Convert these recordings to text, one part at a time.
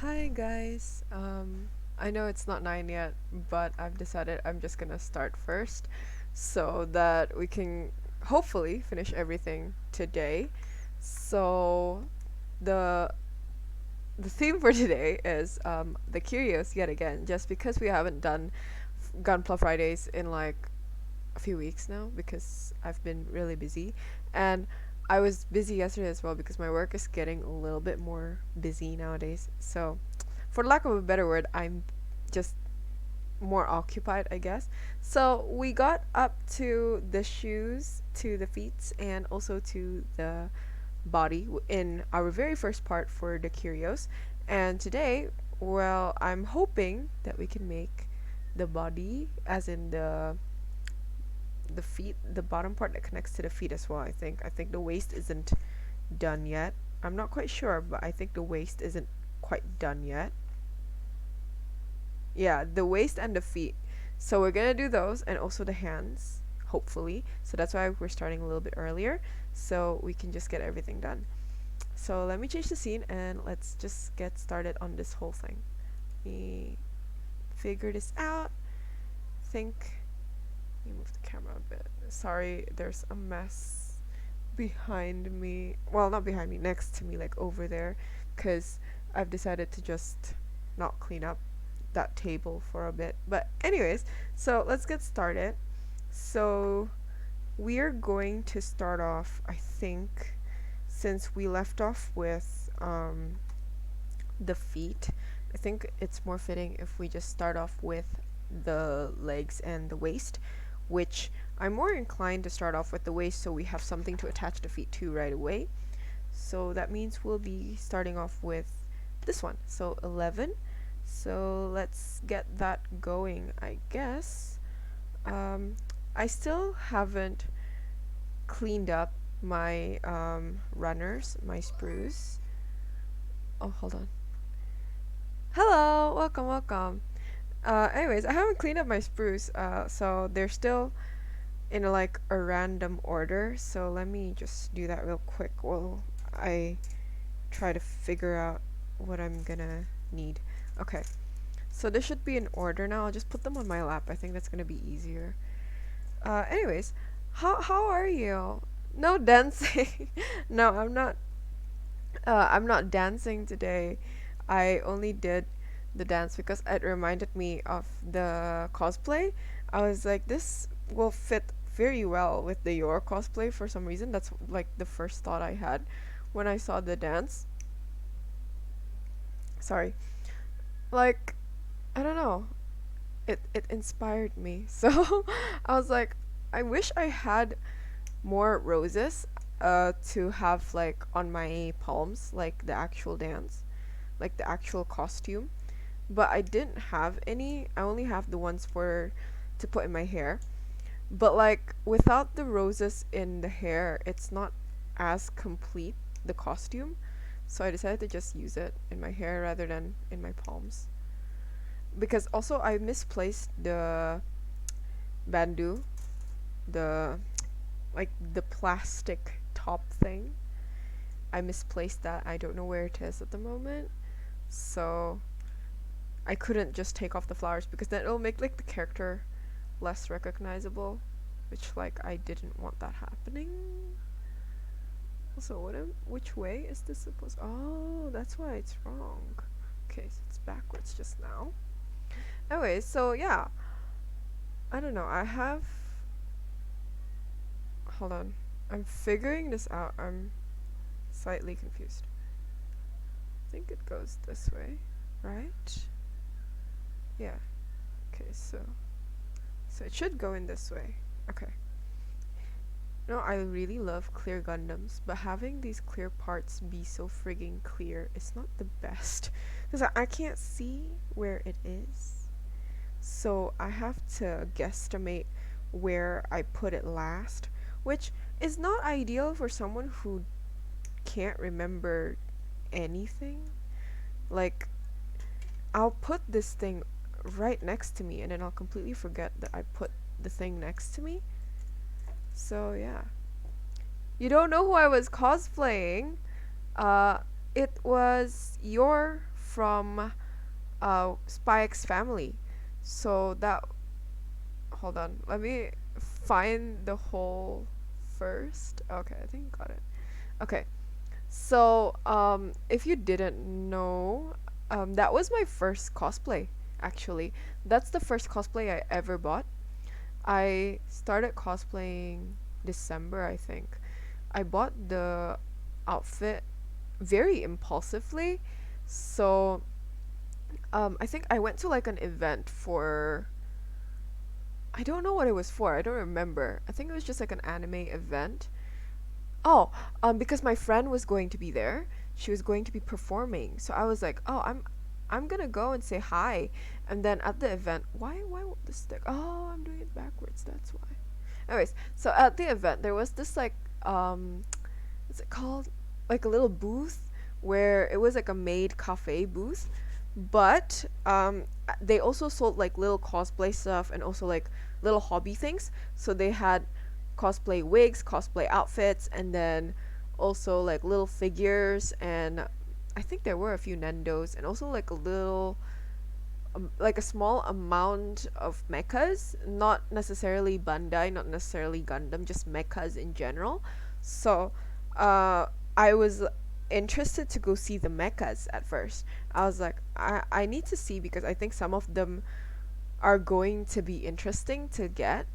Hi guys. I know it's not 9 yet, but I've decided I'm just gonna start first so that we can hopefully finish everything today. So the the theme for today is the curios yet again, just because we haven't done Gunpla Fridays in like a few weeks now because I've been really busy, and I was busy yesterday as well because my work is getting a little bit more busy nowadays. So for lack of a better word, I'm just more occupied, I guess. So we got up to the shoes, to the feet, and also to the body in our very first part for the curios. And today, well, I'm hoping that we can make the body, as in the feet, the bottom part that connects to the feet as well. I think the waist isn't done yet. I'm not quite sure, but I think the waist isn't quite done yet. Yeah, the waist and the feet. So we're gonna do those and also the hands, hopefully. So that's why we're starting a little bit earlier, so we can just get everything done. So let me change the scene and let's just get started on this whole thing. Let me figure this out. Think. Let me move the camera a bit. Sorry, there's a mess behind me. Well, not behind me, next to me, like over there, because I've decided to just not clean up that table for a bit. But anyways, so let's get started. So we're going to start off, I think, since we left off with the feet. I think it's more fitting if we just start off with the legs and the waist, which I'm more inclined to start off with the waist so we have something to attach the feet to right away. So that means we'll be starting off with this one. So 11. So let's get that going, I guess. Um, I still haven't cleaned up my runners, my sprues. Oh, hold on. Hello, welcome, welcome. Anyways, I haven't cleaned up my sprues, so they're still in like a random order. So let me just do that real quick while I try to figure out what I'm gonna need. Okay, so this should be in order now. I'll just put them on my lap. I think that's gonna be easier. Anyways, how are you? No dancing. No, I'm not. I'm not dancing today. I only did the dance because it reminded me of the cosplay. I was like, this will fit very well with the your cosplay for some reason. That's like the first thought I had when I saw the dance. Sorry. Like, I don't know. It inspired me. So I was like, I wish I had more roses to have like on my palms, like the actual dance, like the actual costume. But I didn't have any. I only have the ones for to put in my hair. But like without the roses in the hair, it's not as complete, the costume. So I decided to just use it in my hair rather than in my palms. Because also I misplaced the bandu, the like the plastic top thing. I misplaced that. I don't know where it is at the moment. So I couldn't just take off the flowers because then it'll make like the character less recognizable, which like I didn't want that happening. Also, which way is this supposed? Oh, that's why it's wrong. Okay, so it's backwards just now. Anyway, so yeah, I don't know. I have. Hold on, I'm figuring this out. I'm slightly confused. I think it goes this way, right? Yeah. Okay, so it should go in this way. Okay. No, I really love clear Gundams, but having these clear parts be so frigging clear is not the best. Because I can't see where it is. So I have to guesstimate where I put it last, which is not ideal for someone who can't remember anything. Like, I'll put this thing right next to me and then I'll completely forget that I put the thing next to me. So yeah. You don't know who I was cosplaying? Uh, it was your from Spy X Family. So that, hold on, let me find the whole first. Okay, I think got it. Okay. So, if you didn't know, that was my first cosplay, actually. That's the first cosplay I ever bought. I started cosplaying December, I think. I bought the outfit very impulsively. So, I think I went to like an event for, I don't know what it was for. I don't remember. I think it was just like an anime event. Oh, because my friend was going to be there. She was going to be performing. So I was like, "Oh, I'm gonna go and say hi." And then at the event, why won't this stick? Oh, I'm doing it backwards. That's why. Anyways, so at the event there was this like what's it called? Like a little booth where it was like a maid cafe booth, but they also sold like little cosplay stuff and also like little hobby things. So they had cosplay wigs, cosplay outfits, and then also like little figures, and I think there were a few Nendos and also like a little like a small amount of mechas, not necessarily Bandai, not necessarily Gundam, just mechas in general. So, I was interested to go see the mechas at first. I was like, I need to see because I think some of them are going to be interesting to get,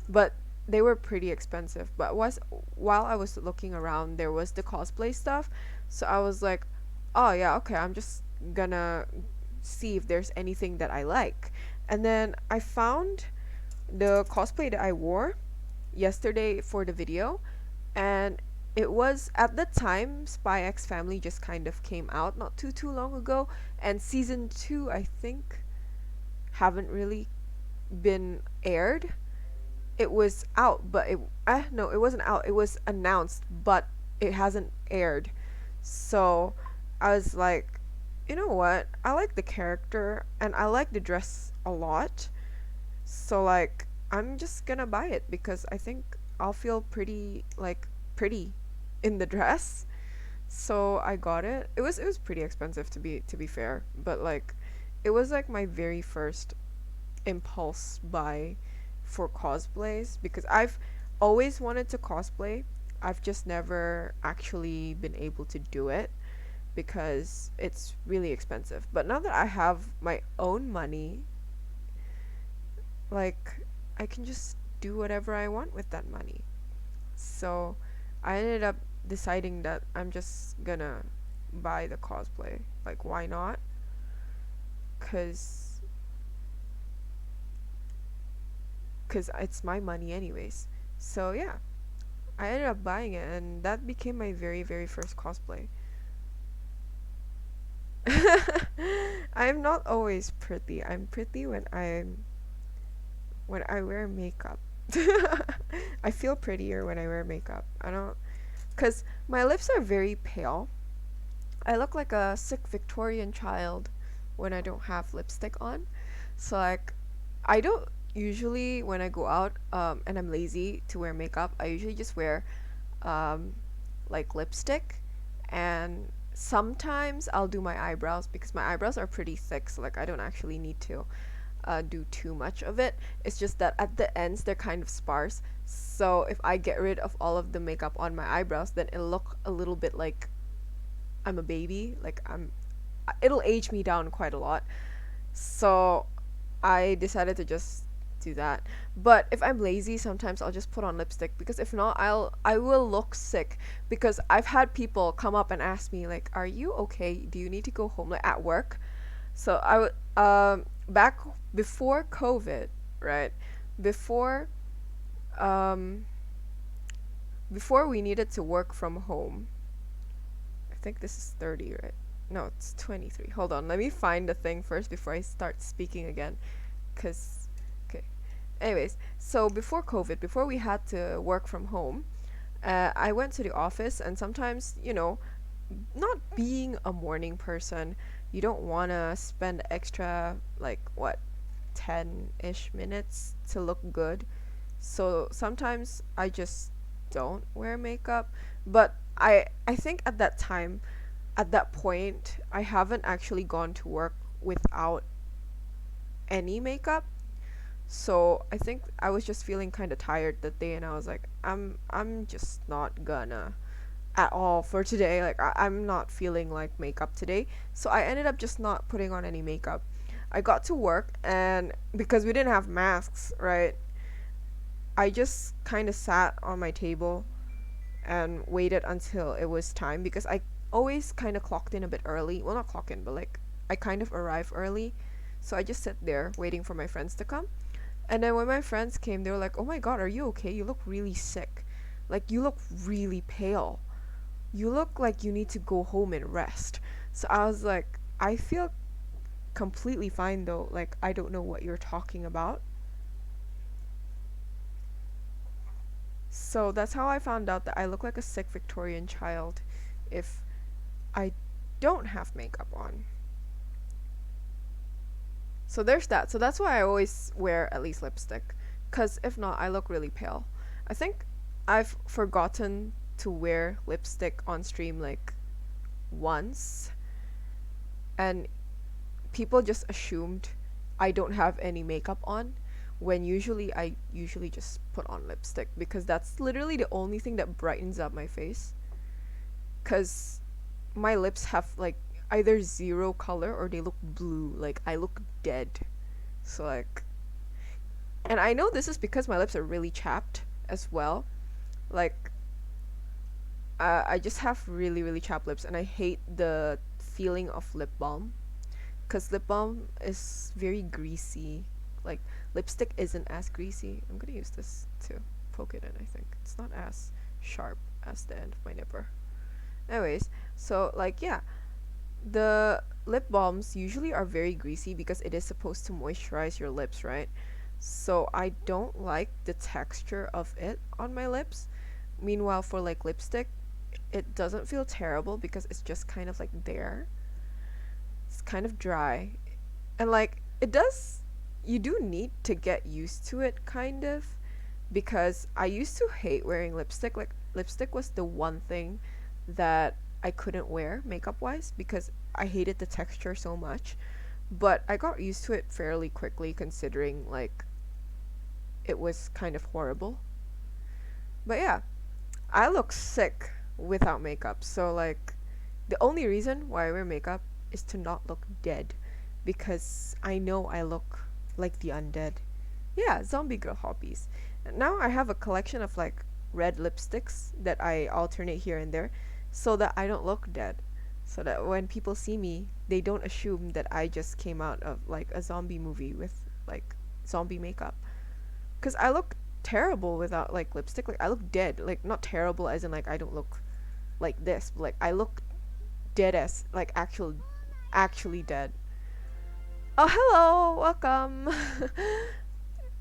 but they were pretty expensive. But was while I was looking around, there was the cosplay stuff, so I was like, oh yeah, okay, I'm just gonna see if there's anything that I like. And then I found the cosplay that I wore yesterday for the video, and it was at the time Spy X Family just kind of came out not too long ago, and season 2 I think haven't really been aired. It was out, but it no, it wasn't out. It was announced, but it hasn't aired. So I was like, you know what? I like the character and I like the dress a lot. So like I'm just gonna buy it because I think I'll feel pretty in the dress. So I got it. It was pretty expensive to be fair, but like it was like my very first impulse buy for cosplays because I've always wanted to cosplay. I've just never actually been able to do it because it's really expensive. But now that I have my own money, like I can just do whatever I want with that money. So I ended up deciding that I'm just gonna buy the cosplay. Like why not? Cuz cuz it's my money anyways. So yeah, I ended up buying it and that became my very first cosplay. I'm not always pretty. I'm pretty when I wear makeup. I feel prettier when I wear makeup. I don't, cuz my lips are very pale. I look like a sick Victorian child when I don't have lipstick on. So like I don't usually when I go out and I'm lazy to wear makeup, I usually just wear um like lipstick, and sometimes I'll do my eyebrows because my eyebrows are pretty thick, so like I don't actually need to do too much of it. It's just that at the ends they're kind of sparse. So if I get rid of all of the makeup on my eyebrows, then it'll look a little bit like I'm a baby. Like it'll age me down quite a lot. So I decided to just do that. But if I'm lazy, sometimes I'll just put on lipstick because if not, I will look sick because I've had people come up and ask me like, "Are you okay? Do you need to go home like at work?" So I would back before COVID, right? Before um before we needed to work from home. I think this is 30, right? No, it's 23. Hold on. Let me find the thing first before I start speaking again. Cuz okay. Anyways, so before COVID, before we had to work from home, I went to the office and sometimes, not being a morning person, you don't want to spend extra like what 10-ish minutes to look good. So sometimes I just don't wear makeup, but I think at that time at that point, I haven't actually gone to work without any makeup. So I think I was just feeling kind of tired that day, and I was like, I'm just not gonna at all for today. Like I'm not feeling like makeup today. So I ended up just not putting on any makeup. I got to work, and because we didn't have masks, right? I just kind of sat on my table and waited until it was time because I always kind of clocked in a bit early. Well, not clock in, but like I kind of arrive early. So I just sat there waiting for my friends to come. And then when my friends came, they were like, "Oh my god, are you okay? You look really sick. Like you look really pale. You look like you need to go home and rest." So I was like, "I feel completely fine though. Like I don't know what you're talking about." So that's how I found out that I look like a sick Victorian child if I don't have makeup on. So there's that. So that's why I always wear at least lipstick. Because if not, I look really pale. I think I've forgotten to wear lipstick on stream like once. And people just assumed I don't have any makeup on. When usually I usually just put on lipstick because that's literally the only thing that brightens up my face. Because my lips have like either zero color or they look blue. Like I look dead. So like, and I know this is because my lips are really chapped as well. Like I just have really really chapped lips, and I hate the feeling of lip balm because lip balm is very greasy. Like lipstick isn't as greasy. I'm gonna use this to poke it in. I think it's not as sharp as the end of my nipper. Anyways, so like yeah, the lip balms usually are very greasy because it is supposed to moisturize your lips, right? So I don't like the texture of it on my lips. Meanwhile, for like lipstick, it doesn't feel terrible because it's just kind of like there. It's kind of dry. And like it does you do need to get used to it kind of because I used to hate wearing lipstick. Like lipstick was the one thing that I couldn't wear makeup wise because I hated the texture so much. But I got used to it fairly quickly considering like it was kind of horrible. But yeah, I look sick without makeup. So like the only reason why I wear makeup is to not look dead because I know I look like the undead. Yeah, zombie girl hobbies. And now I have a collection of like red lipsticks that I alternate here and there so that I don't look dead. So that when people see me, they don't assume that I just came out of like a zombie movie with like zombie makeup. Cuz I look terrible without like lipstick. Like I look dead. Like not terrible as in like I don't look like this, but like I look dead as like actually dead. Oh, hello. Welcome.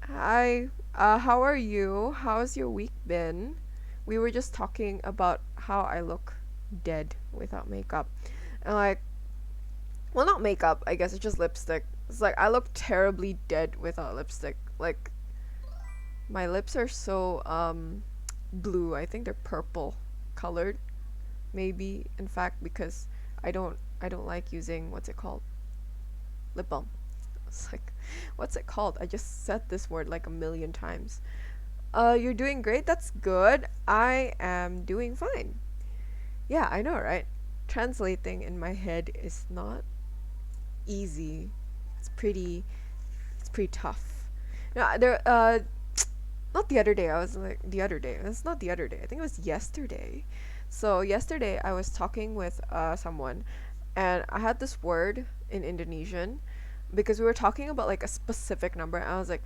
Hi. How are you? How's your week been? We were just talking about how I look dead without makeup. And like, well, not makeup, I guess it's just lipstick. It's like I look terribly dead without lipstick. Like my lips are so blue. I think they're purple colored, maybe in fact because I don't like using what's it called? Lip balm. It's like, what's it called? I just said this word like a million times. You're doing great. That's good. I am doing fine. Yeah, I know, right? Translating in my head is not easy. It's pretty. It's pretty tough. No, there. Not the other day. I was like the other day. It's not the other day. I think it was yesterday. So yesterday I was talking with someone, and I had this word in Indonesian because we were talking about like a specific number, and I was like,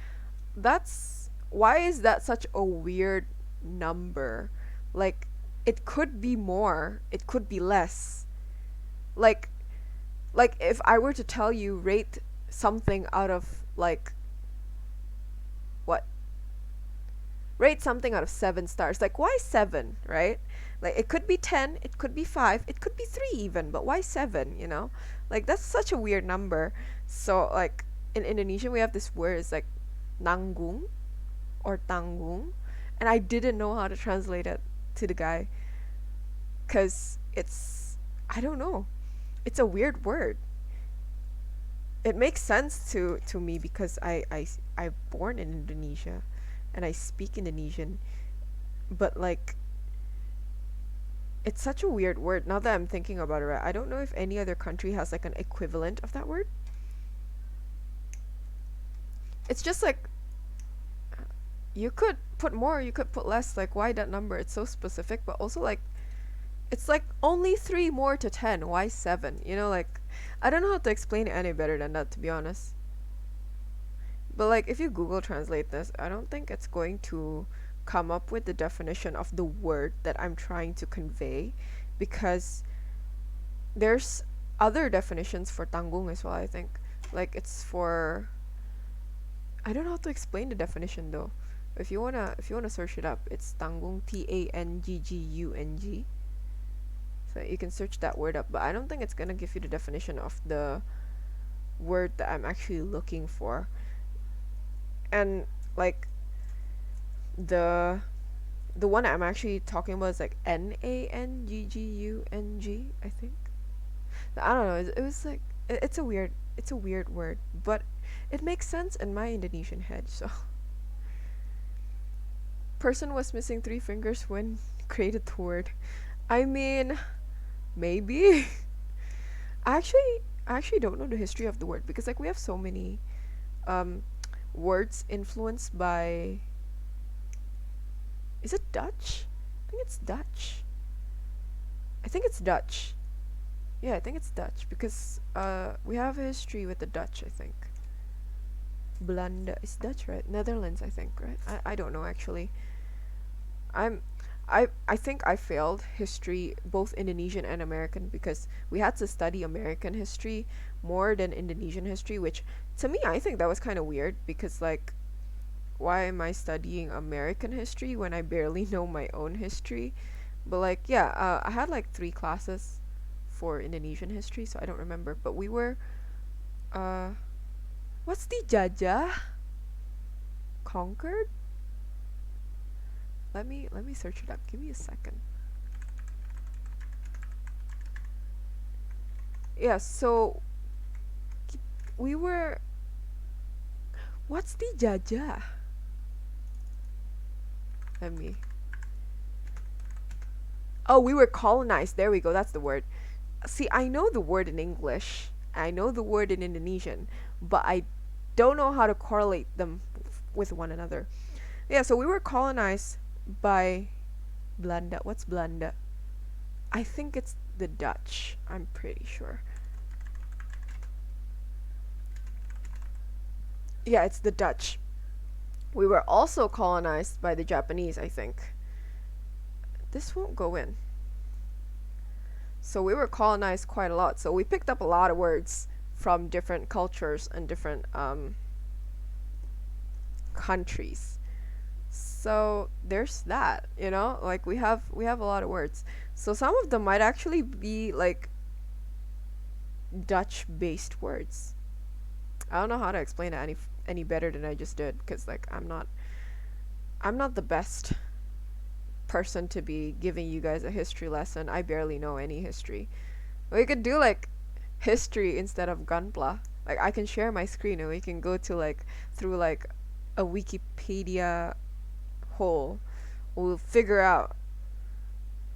that's why is that such a weird number? Like it could be more, it could be less. Like like if I were to tell you rate something out of like what? Rate something out of 7 stars. Like why 7, right? Like it could be 10, it could be 5, it could be 3 even, but why 7, you know? Like that's such a weird number. So like in Indonesian we have this word, it's like nanggung or tanggung, and I didn't know how to translate it to the guy cuz it's I don't know. It's a weird word. It makes sense to me because I'm born in Indonesia and I speak Indonesian, but like it's such a weird word now that I'm thinking about it, right? I don't know if any other country has like an equivalent of that word. It's just like you could put more, you could put less. Like, why that number? It's so specific, but also like it's like only three more to 10. Why seven? You know, like I don't know how to explain it any better than that, to be honest. But like if you Google translate this, I don't think it's going to come up with the definition of the word that I'm trying to convey because there's other definitions for tanggung as well, I think. Like it's for I don't know how to explain the definition though. If you wanna search it up, it's tanggung Tanggung. So you can search that word up, but I don't think it's gonna give you the definition of the word that I'm actually looking for. And like the the one I'm actually talking about is like Nanggung, I think. I don't know. It was like it's a weird word, but it makes sense in my Indonesian head. So, person was missing three fingers when created the word. I mean, maybe. I actually I actually don't know the history of the word because like we have so many um words influenced by is it Dutch? I think it's Dutch. I think it's Dutch. Yeah, I think it's Dutch because we have a history with the Dutch, I think. Belanda is Dutch, right? Netherlands, I think, right? I don't know actually. I'm I think I failed history both Indonesian and American because we had to study American history more than Indonesian history, which to me I think that was kind of weird because like why am I studying American history when I barely know my own history? But like yeah, I had like three classes for Indonesian history, so I don't remember. But we were uh what's the Jajah? Conquered? Let me search it up. Give me a second. Yeah, so we were what's the Jajah? Let me Oh, we were colonized. There we go. That's the word. See, I know the word in English. I know the word in Indonesian, but I don't know how to correlate them with one another. Yeah, so we were colonized by Belanda. What's Belanda? I think it's the Dutch. I'm pretty sure. Yeah, it's the Dutch. We were also colonized by the Japanese, I think. This won't go in. So we were colonized quite a lot. So we picked up a lot of words from different cultures and different countries. So there's that, like we have a lot of words. So some of them might actually be like Dutch based words. I don't know how to explain it any better than I just did because like I'm not the best person to be giving you guys a history lesson. I barely know any history. We could do like history instead of Gunpla. Like I can share my screen and we can go to like through like a Wikipedia hole. We'll figure out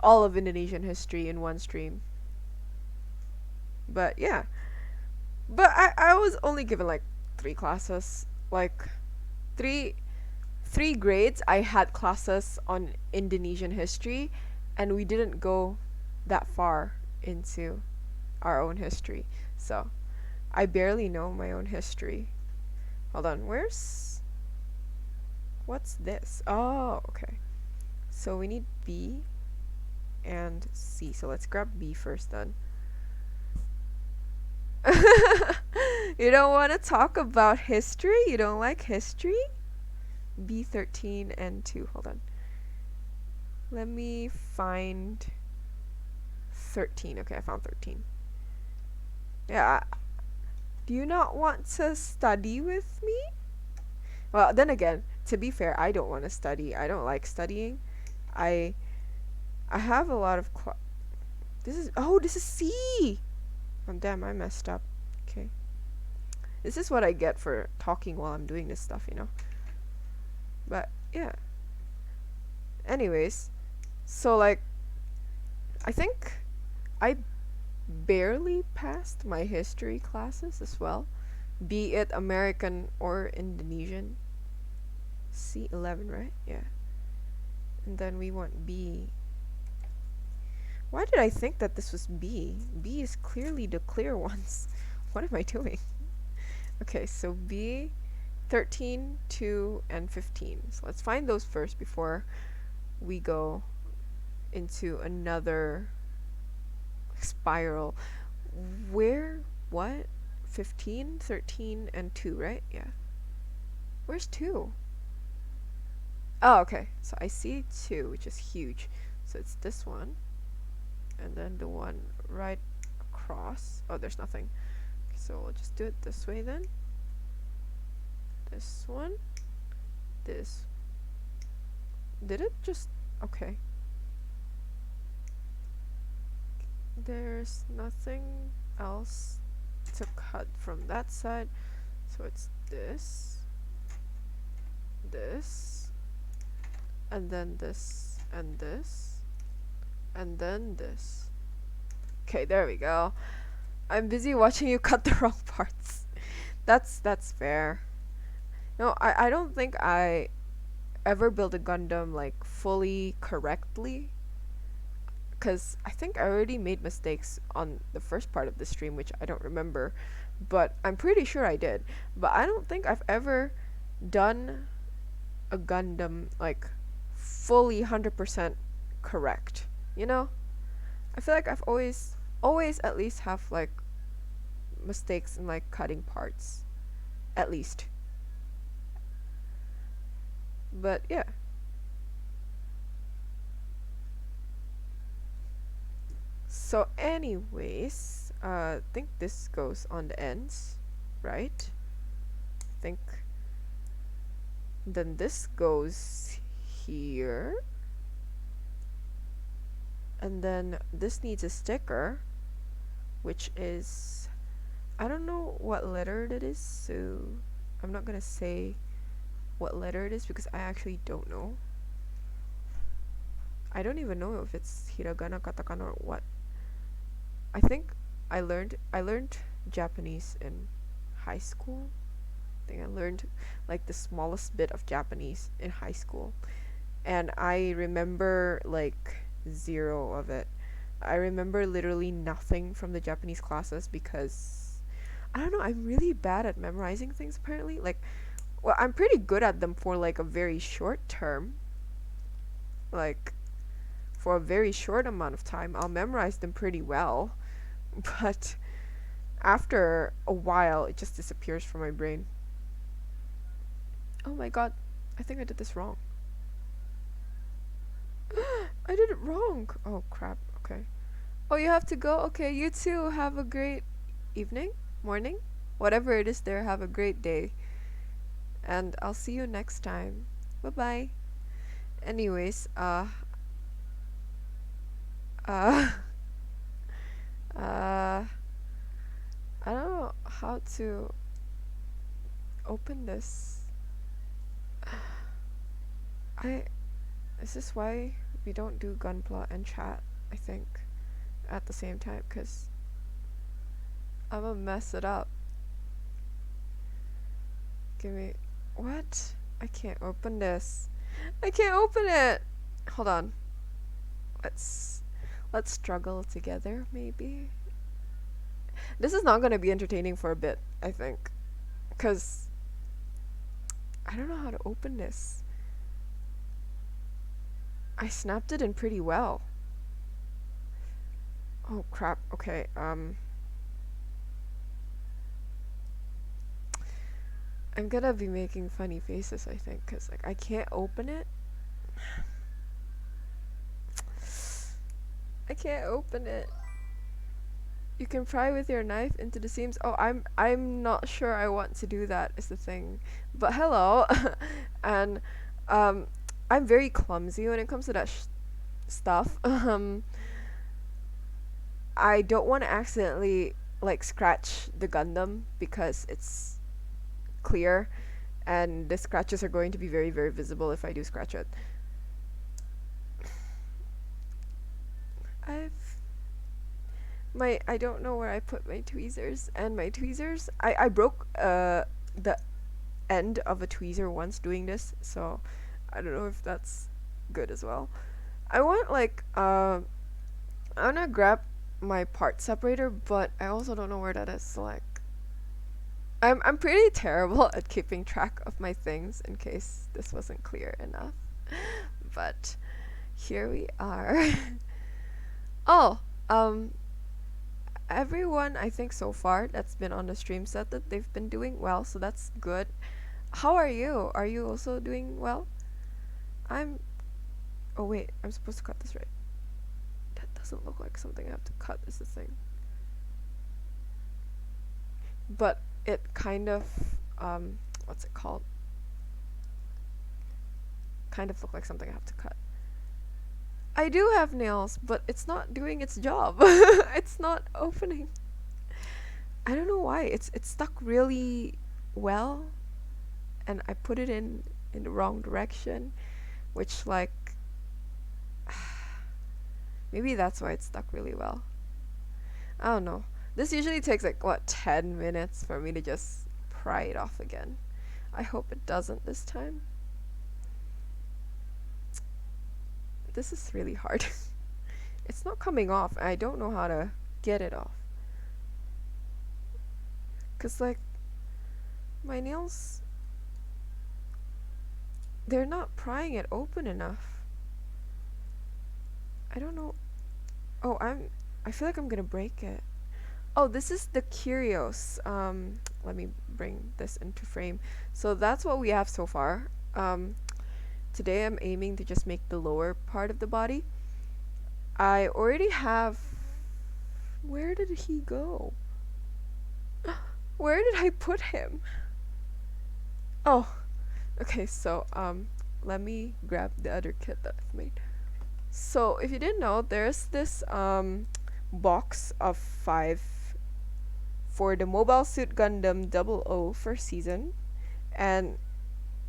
all of Indonesian history in one stream. But yeah. But I was only given like three classes. Like three three grades I had classes on Indonesian history and we didn't go that far into our own history. So I barely know my own history. Hold on, what's this? Oh, okay. So we need B and C. So let's grab B first then. You don't want to talk about history? You don't like history? B13 and 2. Hold on. Let me find 13. Okay, I found 13. Yeah. Do you not want to study with me? Well, then again, to be fair, I don't want to study. I don't like studying. I I have a lot of this is C. Oh damn, I messed up. Okay. This is what I get for talking while I'm doing this stuff, you know. But yeah. Anyways, so like I think I barely passed my history classes as well, be it American or Indonesian. C11, right? Yeah. And then we want B. Why did I think that this was B? B is clearly the clear ones. What am I doing? Okay, so B, 13, 2, and 15. So let's find those first before we go into another spiral. Where? What? 15, 13, and 2, right? Yeah. Where's 2? Oh, okay. So I see 2, which is huge. So it's this one. And then the one right across. Oh, there's nothing. So we'll just do it this way then. This one. This. Did it just... Okay. There's nothing else to cut from that side. So it's this. This. And then this. And this. And then this. Okay, there we go. I'm busy watching you cut the wrong parts. That's fair. No, I don't think I ever built a Gundam like fully correctly, because I think I already made mistakes on the first part of the stream, which I don't remember, but I'm pretty sure I did. But I don't think I've ever done a Gundam like fully 100% correct. You know? I feel like I've always at least have like mistakes in like cutting parts. At least. But yeah. So anyways, I think this goes on the ends, right? I think then this goes here. And then this needs a sticker, which is, I don't know what letter it is, so I'm not gonna say what letter it is because I actually don't know. I don't even know if it's hiragana, katakana, or what. I think I learned Japanese in high school. I think I learned like the smallest bit of Japanese in high school, and I remember like zero of it. I remember literally nothing from the Japanese classes because I don't know, I'm really bad at memorizing things apparently. Like, well, I'm pretty good at them for like a very short term. Like, for a very short amount of time, I'll memorize them pretty well. But after a while, it just disappears from my brain. Oh my god, I think I did this wrong. I did it wrong. Oh crap, okay. Oh, you have to go? Okay, you too. Have a great evening, morning, whatever it is there. Have a great day. And I'll see you next time. Bye-bye. Anyways, uh, I don't know how to open this. Is this why we don't do Gunpla and chat, I think, at the same time? Because I'm gonna mess it up. Give me... What? I can't open this. I can't open it! Hold on. Let's struggle together, maybe? This is not gonna be entertaining for a bit, I think. Because I don't know how to open this. I snapped it in pretty well. Oh crap, okay, I'm gonna be making funny faces, I think, because like I can't open it. I can't open it. You can pry with your knife into the seams. Oh, I'm not sure I want to do that is the thing. But hello. And I'm very clumsy when it comes to that stuff. I don't want to accidentally like scratch the Gundam because it's clear and the scratches are going to be very, very visible if I do scratch it. I've I don't know where I put my tweezers, and my tweezers I broke the end of a tweezer once doing this, so I don't know if that's good as well. I want like I wanna grab my part separator, but I also don't know where that is. So like I'm pretty terrible at keeping track of my things in case this wasn't clear enough. But here we are. Oh, um everyone I think so far that's been on the stream said that they've been doing well, so that's good. How are you? Are you also doing well? I'm Oh wait, I'm supposed to cut this right. That doesn't look like something I have to cut is the thing. But it kind of what's it called? Kind of look like something I have to cut. I do have nails, but it's not doing its job. It's not opening. I don't know why. It's stuck really well, and I put it in the wrong direction, which like maybe that's why it's stuck really well. I don't know. This usually takes like what 10 minutes for me to just pry it off again. I hope it doesn't this time. This is really hard. It's not coming off. I don't know how to get it off. Cause like my nails, they're not prying it open enough. I don't know. Oh, I feel like I'm gonna break it. Oh, this is the Curios. Let me bring this into frame. So that's what we have so far. Today I'm aiming to just make the lower part of the body. I already have. Where did he go? Where did I put him? Oh, okay. So let me grab the other kit that I've made. So if you didn't know, there's this box of 5 for the Mobile Suit Gundam 00 first season, and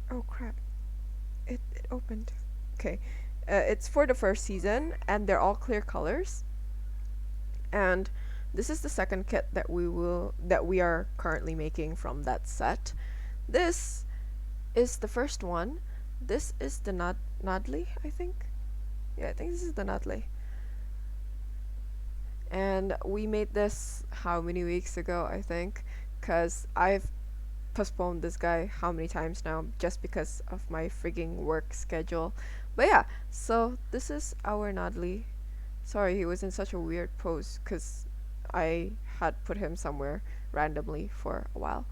oh crap, it opened. Okay, it's for the first season, and they're all clear colors. And this is the second kit that we are currently making from that set. This is the first one. This is the Nadli, I think. Yeah, I think this is the Nadli. And we made this how many weeks ago, I think, because I've postponed this guy how many times now just because of my frigging work schedule. But yeah, so this is our Nadli. Sorry, he was in such a weird pose because I had put him somewhere randomly for a while.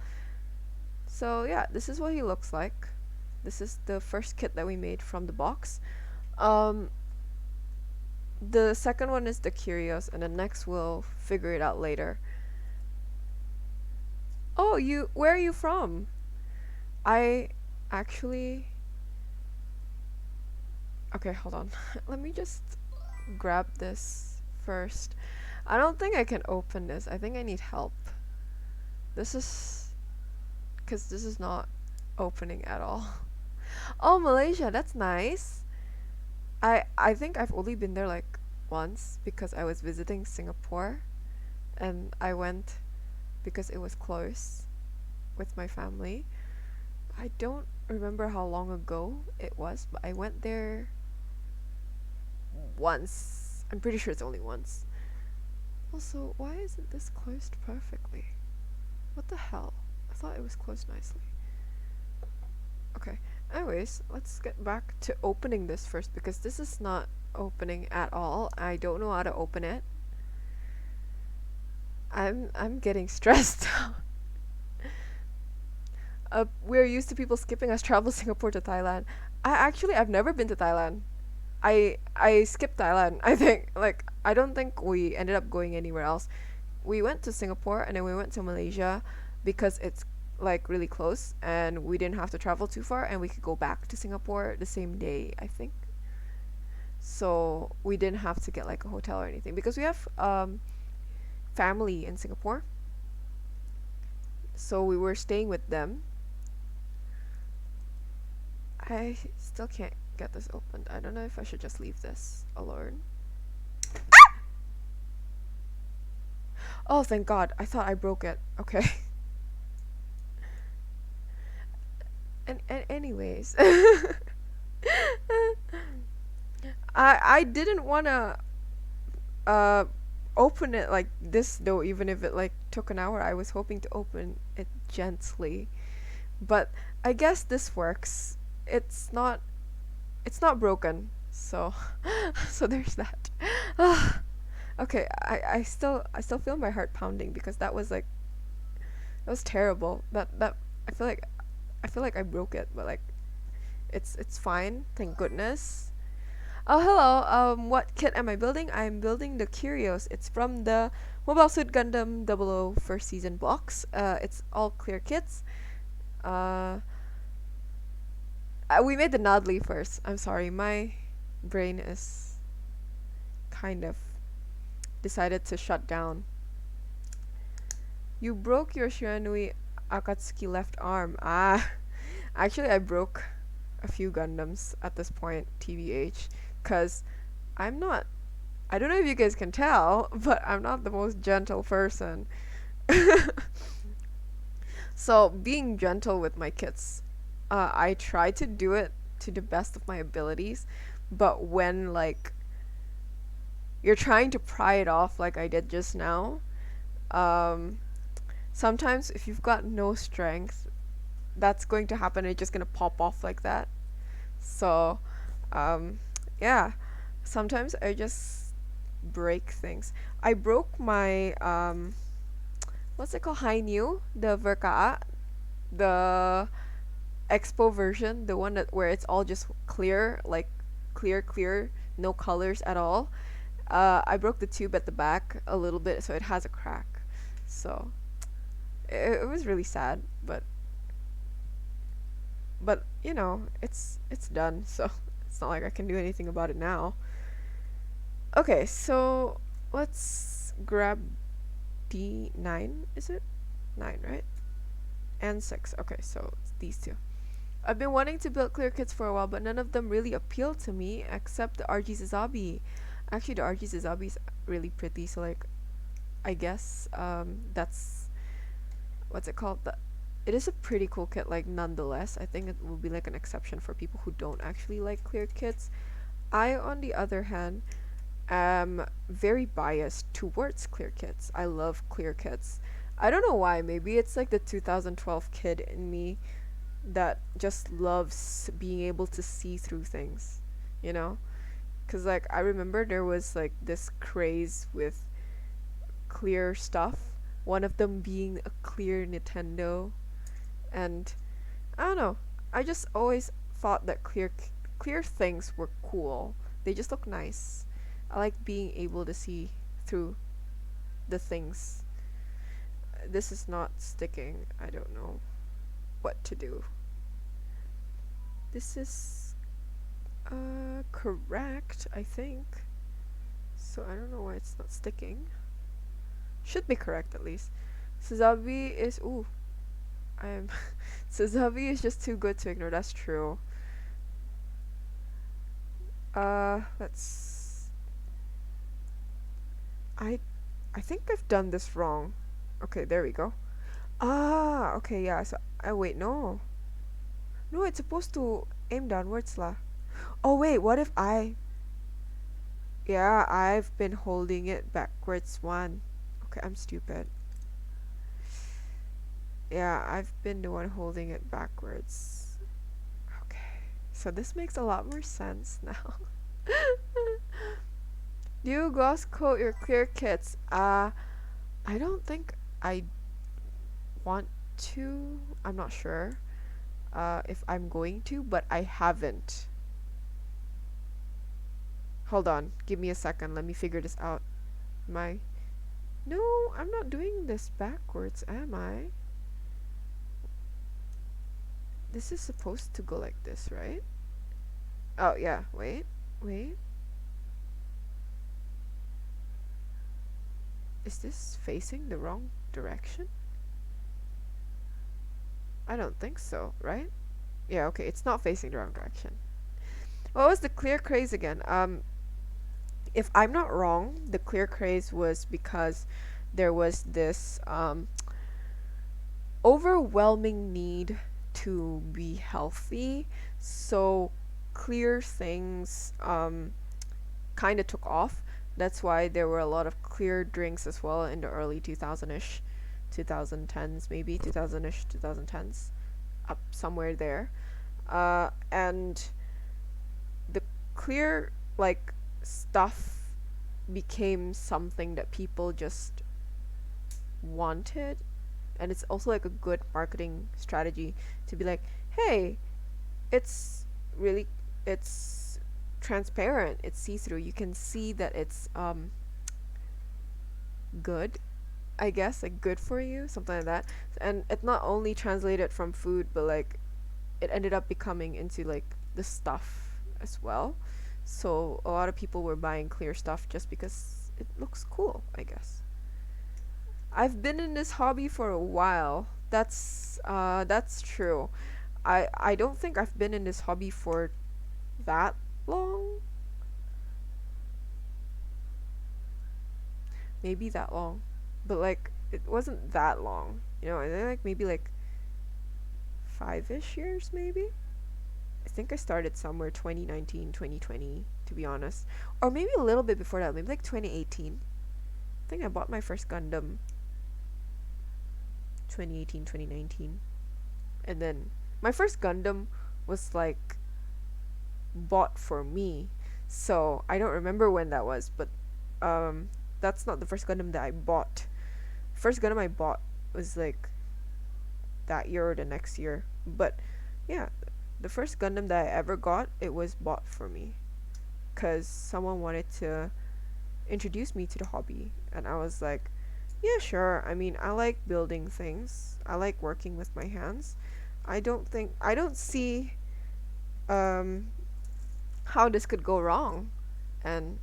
So yeah, this is what he looks like. This is the first kit that we made from the box. The second one is the Curios, and the next we'll figure it out later. Oh, where are you from? I actually... Okay, hold on. Let me just grab this first. I don't think I can open this. I think I need help. This is... Because this is not opening at all. Oh, Malaysia, that's nice. I think I've only been there like once because I was visiting Singapore, and I went because it was close with my family. I don't remember how long ago it was, but I went there once. I'm pretty sure it's only once. Also, why isn't this closed perfectly? What the hell? I thought it was closed nicely. Okay. Anyways, let's get back to opening this first because this is not opening at all. I don't know how to open it. I'm getting stressed. We're used to people skipping us travel Singapore to Thailand. I've never been to Thailand. I skipped Thailand. I think like I don't think we ended up going anywhere else. We went to Singapore and then we went to Malaysia because it's like really close and we didn't have to travel too far and we could go back to Singapore the same day, I think. So we didn't have to get like a hotel or anything because we have family in Singapore, so we were staying with them. I still can't get this opened. I don't know if I should just leave this alone. Oh, thank God. I thought I broke it. Okay. And anyways, I didn't wanna uh open it like this though, even if it like took an hour. I was hoping to open it gently, but I guess this works. It's not it's not broken, so so there's that. Okay, I still feel my heart pounding because that was terrible. That I feel like I broke it, but like it's fine. Thank goodness. Oh, hello. What kit am I building? I'm building the Curios. It's from the Mobile Suit Gundam 00 first season box. It's all clear kits. Uh, we made the Nodley first. I'm sorry, my brain is kind of decided to shut down. You broke your Shiranui Akatsuki left arm. Ah, actually, I broke a few Gundams at this point, TBH, because I'm not. I don't know if you guys can tell, but I'm not the most gentle person. So, being gentle with my kids, I try to do it to the best of my abilities, but when, like, you're trying to pry it off like I did just now, um, sometimes if you've got no strength, that's going to happen. It's just gonna pop off like that. So, um, yeah, sometimes I just break things. I broke my what's it called? High New, the Verka, the Expo version, the one that where it's all just clear, like clear, no colors at all. I broke the tube at the back a little bit, so it has a crack. So it was really sad, but you know, it's done, so it's not like I can do anything about it now. Okay, so let's grab D9, is it? 9, right? And 6. Okay, so it's these two. I've been wanting to build clear kits for a while, but none of them really appeal to me except the RG Zazabi. Actually, the RG Zazabi is really pretty, so like, I guess that's what's it called? It is a pretty cool kit, like nonetheless. I think it will be like an exception for people who don't actually like clear kits. I, on the other hand, am very biased towards clear kits. I love clear kits. I don't know why. Maybe it's like the 2012 kid in me that just loves being able to see through things, you know? Because, like, I remember there was, like, this craze with clear stuff. One of them being a clear Nintendo. And, I don't know. I just always thought that clear things were cool. They just look nice. I like being able to see through the things. This is not sticking. I don't know what to do. This is correct, I think. So I don't know why it's not sticking. Should be correct at least. Suzabi is I'm Suzabi is just too good to ignore. That's true. Let's I think I've done this wrong. Okay, there we go. Ah, okay, yeah. So I wait, no. No, it's supposed to aim downwards lah. Oh wait, what if yeah, I've been holding it backwards one. Okay, I'm stupid. Yeah, I've been the one holding it backwards. Okay. So this makes a lot more sense now. Do you gloss coat your clear kits? I don't think I want to. I'm not sure if I'm going to, but I haven't. Hold on, give me a second. Let me figure this out. No, I'm not doing this backwards, am I? This is supposed to go like this, right? Oh, yeah. Wait. Is this facing the wrong direction? I don't think so, right? Yeah, okay, it's not facing the wrong direction. What was the clear craze again? If I'm not wrong, the clear craze was because there was this overwhelming need to be healthy, so clear things kind of took off. That's why there were a lot of clear drinks as well in the early 2000-ish, 2010s maybe, 2000-ish, 2010s, up somewhere there. And the clear like stuff became something that people just wanted, and it's also like a good marketing strategy to be like, hey, it's really, it's transparent, it's see-through, you can see that it's good, I guess, like good for you, something like that. And it not only translated from food, but like it ended up becoming into like the stuff as well. So a lot of people were buying clear stuff just because it looks cool, I guess. I've been in this hobby for a while. That's true. I don't think I've been in this hobby for that long. Maybe that long. But like it wasn't that long. You know, I think like maybe like 5ish years maybe. I think I started somewhere 2019, 2020, to be honest. Or maybe a little bit before that, maybe like 2018. I think I bought my first Gundam 2018, 2019. And then my first Gundam was like bought for me. So I don't remember when that was, but um that's not the first Gundam that I bought. First Gundam I bought was like that year or the next year. But yeah, the first Gundam that I ever got, it was bought for me cuz someone wanted to introduce me to the hobby, and I was like, yeah, sure. I mean, I like building things. I like working with my hands. I don't see um how this could go wrong. And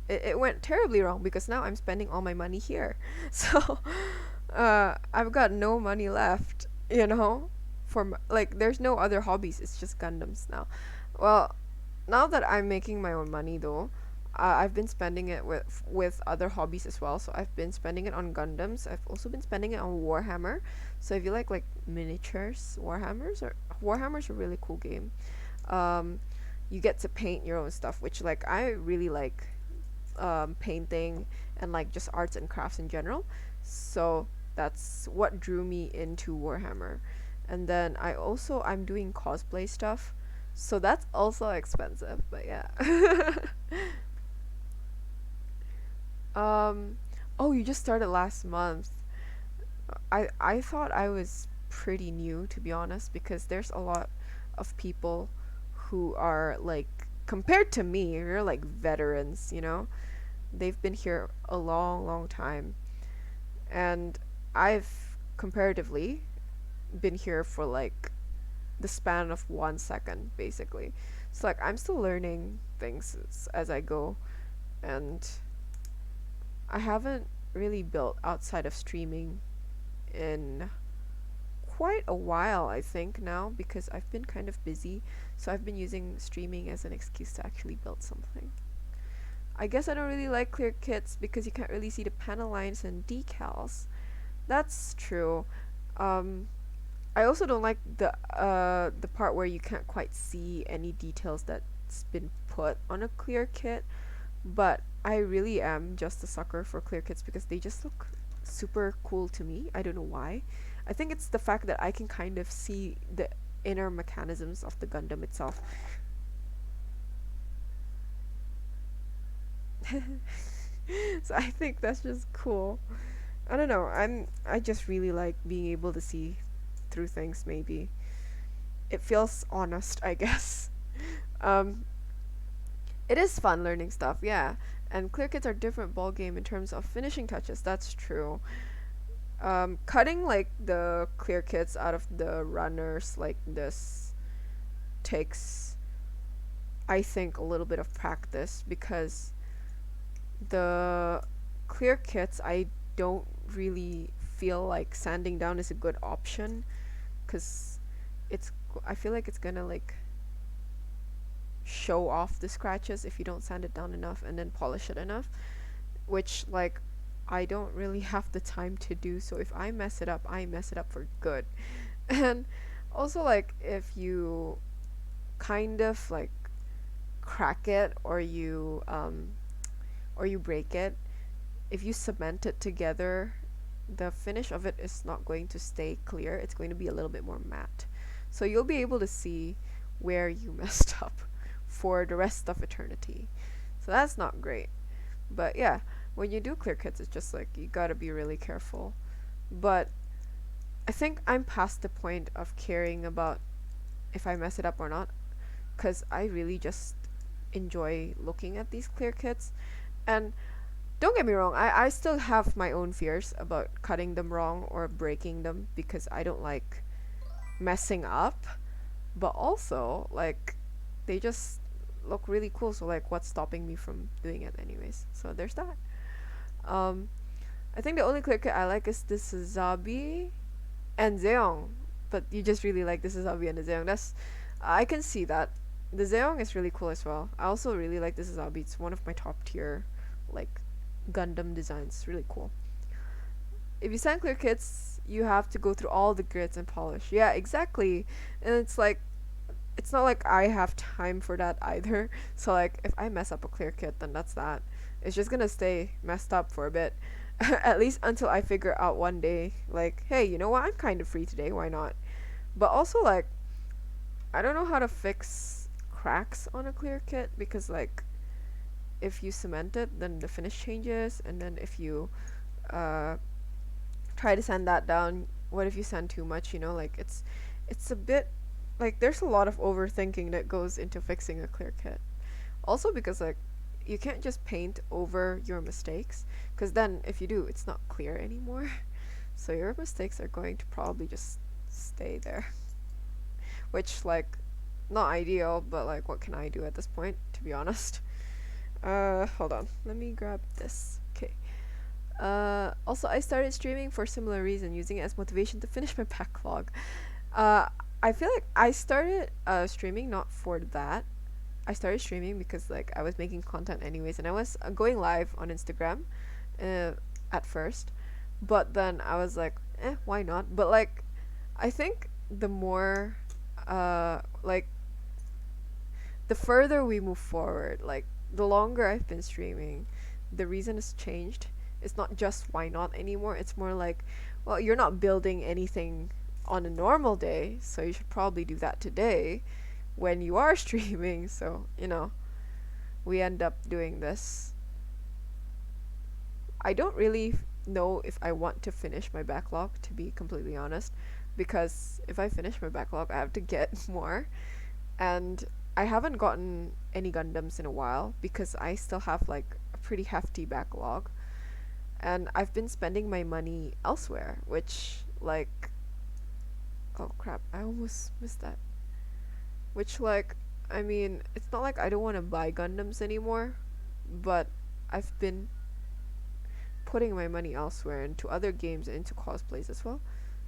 it went terribly wrong because now I'm spending all my money here. So I've got no money left, you know, for like there's no other hobbies. It's just Gundams now. Well, now that I'm making my own money though, I've been spending it with other hobbies as well. So I've been spending it on Gundams. I've also been spending it on Warhammer. So if you like miniatures, Warhammer's a really cool game. Um, you get to paint your own stuff, which like I really like painting and like just arts and crafts in general. So that's what drew me into Warhammer. And then I'm doing cosplay stuff. So that's also expensive, but yeah. um oh, you just started last month. I thought I was pretty new, to be honest, because there's a lot of people who are like, compared to me, you're like veterans, you know? They've been here a long, long time. And I've comparatively been here for like the span of 1 second, basically. So like I'm still learning things as I go, and I haven't really built outside of streaming in quite a while, I think, now, because I've been kind of busy. So I've been using streaming as an excuse to actually build something. I guess I don't really like clear kits because you can't really see the panel lines and decals. That's true. Um, I also don't like the part where you can't quite see any details that's been put on a clear kit. But I really am just a sucker for clear kits because they just look super cool to me. I don't know why. I think it's the fact that I can kind of see the inner mechanisms of the Gundam itself. So I think that's just cool. I don't know. I just really like being able to see through things maybe. It feels honest, I guess. Um it is fun learning stuff, yeah. And clear kits are different ball game in terms of finishing touches. That's true. Cutting like the clear kits out of the runners like this takes, I think, a little bit of practice because the clear kits, I don't really feel like sanding down is a good option because I feel like it's gonna like show off the scratches if you don't sand it down enough and then polish it enough, which like I don't really have the time to do. So if I mess it up, I mess it up for good. And also like if you kind of like crack it or you break it, if you cement it together, the finish of it is not going to stay clear. It's going to be a little bit more matte. So you'll be able to see where you messed up for the rest of eternity. So that's not great. But yeah, when you do clear kits, it's just like you gotta be really careful. But I think I'm past the point of caring about if I mess it up or not, because I really just enjoy looking at these clear kits. And don't get me wrong, I still have my own fears about cutting them wrong or breaking them because I don't like messing up. But also, like, they just look really cool. So, like, what's stopping me from doing it, anyways? So, there's that. Um, I think the only clear kit I like is this Zabi and Zeong. But you just really like this Zabi and the Zeong. I can see that. The Zeong is really cool as well. I also really like this Zabi. It's one of my top tier, like, Gundam designs. It's really cool. If you sand clear kits, you have to go through all the grids and polish. Yeah, exactly. And it's like, it's not like I have time for that either. So like, if I mess up a clear kit, then that's that. It's just gonna stay messed up for a bit. At least until I figure out one day, like, hey, you know what? I'm kind of free today. Why not? But also, like, I don't know how to fix cracks on a clear kit because, like, if you cement it, then the finish changes. And then if you uh, try to sand that down, what if you sand too much? You know, like, it's a bit like there's a lot of overthinking that goes into fixing a clear kit. Also because like you can't just paint over your mistakes because then if you do, it's not clear anymore. So your mistakes are going to probably just stay there. Which like not ideal, but like what can I do at this point, to be honest? Hold on. Let me grab this. Okay. Also I started streaming for a similar reason, using it as motivation to finish my backlog. Uh I feel like I started streaming not for that. I started streaming because like I was making content anyways, and I was going live on Instagram uh, at first, but then I was like, why not? But like, I think the more, like, the further we move forward, like the longer I've been streaming, the reason has changed. It's not just why not anymore. It's more like, well, you're not building anything on a normal day, so you should probably do that today when you are streaming. So, you know, we end up doing this. I don't really know if I want to finish my backlog, to be completely honest, because if I finish my backlog, I have to get more. And I haven't gotten any Gundams in a while because I still have like a pretty hefty backlog. And I've been spending my money elsewhere, which, like, oh crap, I almost missed that. Which, like, I mean, it's not like I don't want to buy Gundams anymore, but I've been putting my money elsewhere into other games and into cosplays as well.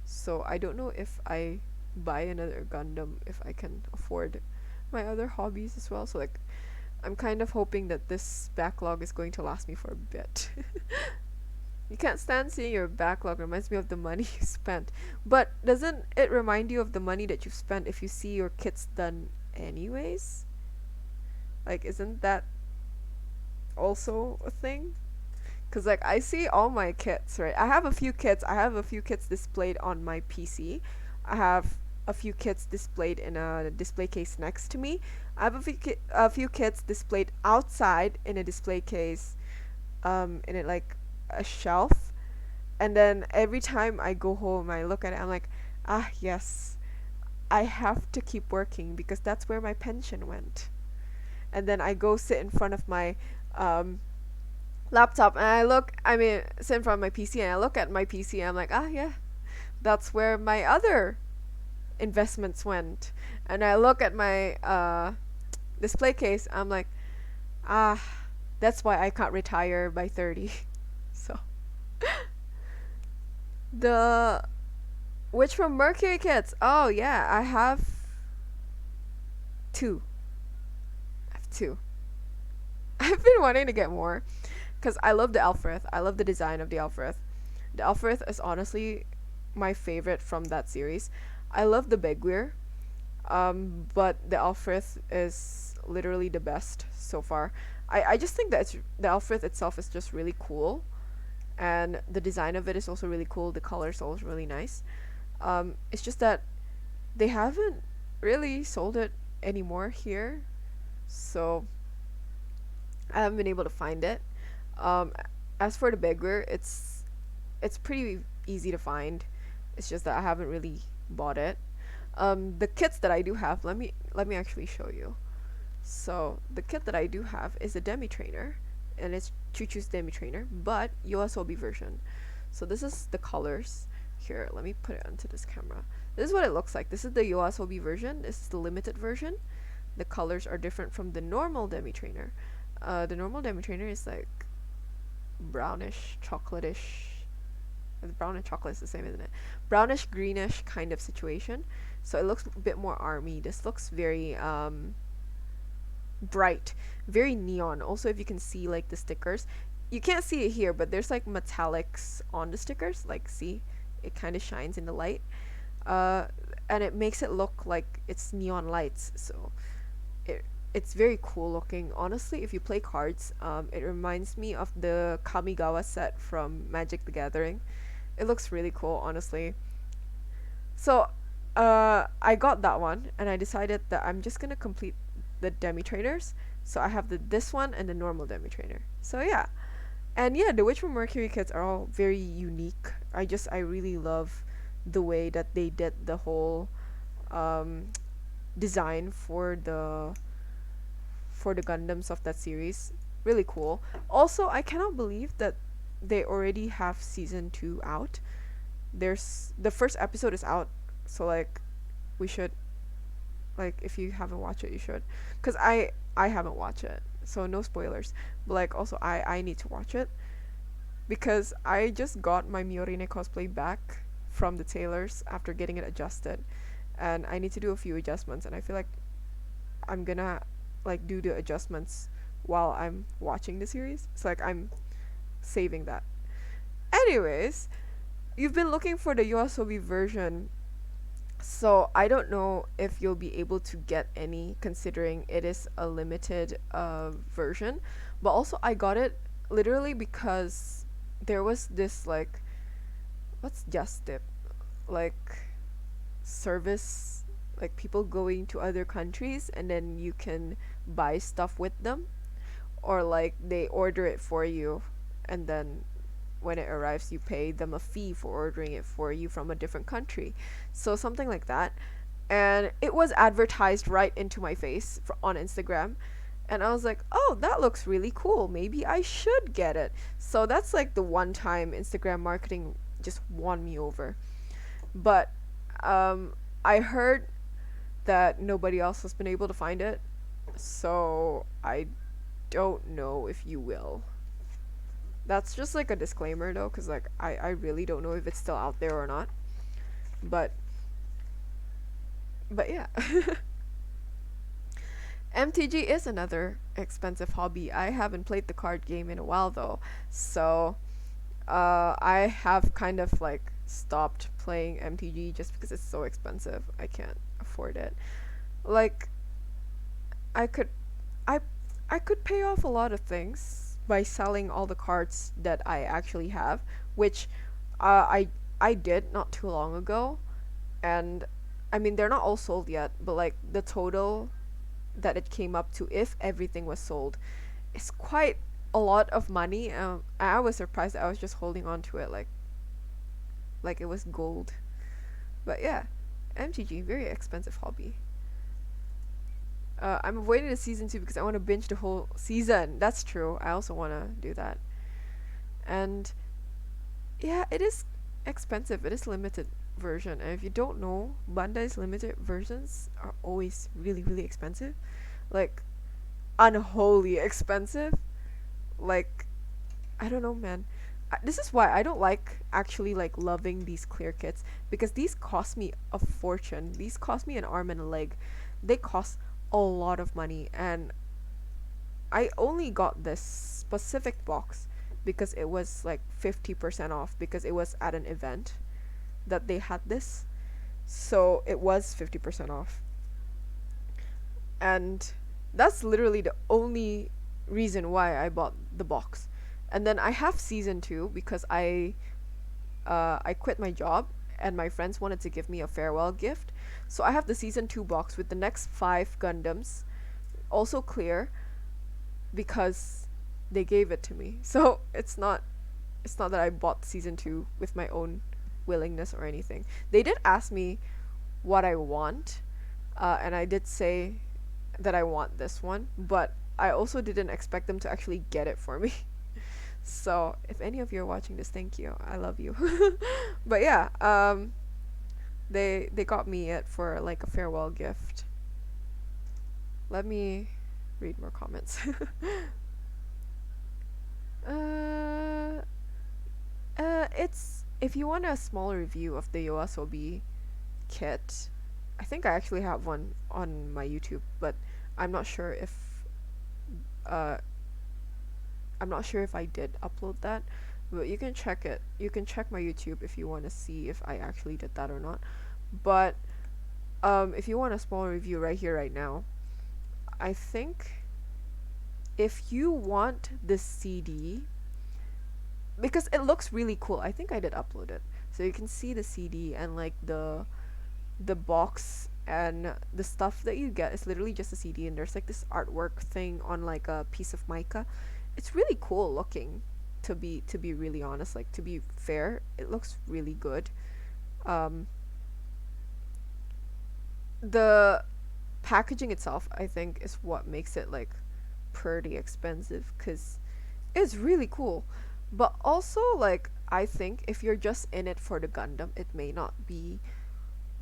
So I don't know if I buy another Gundam if I can afford my other hobbies as well. So like, I'm kind of hoping that this backlog is going to last me for a bit. You can't stand seeing your backlog. Reminds me of the money you spent. But doesn't it remind you of the money that you've spent if you see your kits done anyways? Like, isn't that also a thing? Because like I see all my kits, right? I have a few kits. I have a few kits displayed on my PC. I have a few kits displayed in a display case next to me. I have a few kits displayed outside in a display case, in it like a shelf. And then every time I go home, I look at it. I'm like, ah, yes, I have to keep working because that's where my pension went. And then I go sit in front of my laptop and sit in front of my PC and I look at my PC and I'm like, ah, yeah, that's where my other investments went. And I look at my display case, I'm like, ah, that's why I can't retire by 30. The which from Mercury Kids? Oh yeah, I have two. I have two. I've been wanting to get more because I love the Alfred. I love the design of the Alfred. The Alfred is honestly my favorite from that series. I love the Beguir, but the Alfred is literally the best so far. I just think that the Alfred itself is just really cool, and the design of it is also really cool. The colors also really nice. It's just that they haven't really sold it anymore here, so I haven't been able to find it. Um, as for the Beguir, it's pretty easy to find. It's just that I haven't really bought it. The kits that I do have, let me actually show you. So the kit that I do have is a Demi Trainer, and it's Choo Choo's Demi Trainer, but USOB version. So this is the colors. Here, let me put it onto this camera. This is what it looks like. This is the USOB version. This is the limited version. The colors are different from the normal Demi Trainer. The normal Demi Trainer is like brownish, chocolatish. Brown and chocolate is the same, isn't it? Brownish, greenish kind of situation. So it looks a bit more army. This looks very bright, very neon. Also, if you can see like the stickers, you can't see it here, but there's like metallics on the stickers. Like, see, it kind of shines in the light, uh, and it makes it look like it's neon lights. So it's very cool looking. Honestly, if you play cards, it reminds me of the Kamigawa set from Magic the Gathering. It looks really cool, honestly. So, I got that one, and I decided that I'm just gonna complete the Demi Trainers. So I have the this one and the normal Demi Trainer. So yeah, and yeah, the Witch from Mercury kits are all very unique. I really love the way that they did the whole um, design for the Gundams of that series. Really cool. Also, I cannot believe that they already have season 2 out. There's the first episode is out, so like we should, like, if you haven't watched it, you should, cuz I haven't watched it. So no spoilers. But like also I need to watch it because I just got my Miorine cosplay back from the tailors after getting it adjusted, and I need to do a few adjustments, and I feel like I'm gonna like do the adjustments while I'm watching the series. It's like I'm saving that. Anyways, you've been looking for the Yoasobi version, so I don't know if you'll be able to get any considering it is a limited version. But also I got it literally because there was this like, what's Just Dip? Like service, like people going to other countries and then you can buy stuff with them, or like they order it for you, and then when it arrives you pay them a fee for ordering it for you from a different country. So something like that. And it was advertised right into my face on Instagram, and I was like, oh, that looks really cool, maybe I should get it. So that's like the one time Instagram marketing just won me over. But I heard that nobody else has been able to find it, so I don't know if you will. That's just like a disclaimer though, because like I really don't know if it's still out there or not. But yeah. MTG is another expensive hobby. I haven't played the card game in a while though, so I have kind of like stopped playing MTG just because it's so expensive. I can't afford it. Like I could I I could pay off a lot of things by selling all the cards that I actually have, which I did not too long ago, and I mean they're not all sold yet, but like the total that it came up to if everything was sold is quite a lot of money. I was surprised that I was just holding on to it like it was gold. But yeah, MTG, very expensive hobby. I'm avoiding the season 2 because I want to binge the whole season. That's true. I also want to do that. And yeah, it is expensive. It is limited version. And if you don't know, Bandai's limited versions are always really, really expensive. Like, unholy expensive. Like, I don't know, man. this is why I don't like actually like loving these clear kits, because these cost me a fortune. These cost me an arm and a leg. They cost a lot of money, and I only got this specific box because it was like 50% off, because it was at an event that they had this. So it was 50% off. And that's literally the only reason why I bought the box. And then I have season 2 because I quit my job and my friends wanted to give me a farewell gift. So I have the season 2 box with the next 5 Gundams, also clear, because they gave it to me. So it's not that I bought season 2 with my own willingness or anything. They did ask me what I want, and I did say that I want this one, but I also didn't expect them to actually get it for me. So if any of you are watching this, thank you. I love you. But yeah, they got me it for like a farewell gift. Let me read more comments. uh, it's if you want a small review of the Yoasobi kit, I think I actually have one on my YouTube, but I'm not sure if uh I'm not sure if I did upload that, but you can check it. You can check my YouTube if you want to see if I actually did that or not. But if you want a small review right here, right now, I think if you want this CD, because it looks really cool. I think I did upload it, so you can see the CD and like the box and the stuff that you get is literally just a CD, and there's like this artwork thing on like a piece of mica. It's really cool looking, to be really honest, like to be fair, it looks really good. Um the packaging itself, I think, is what makes it like pretty expensive, cuz it's really cool. But also, like, I think if you're just in it for the Gundam, it may not be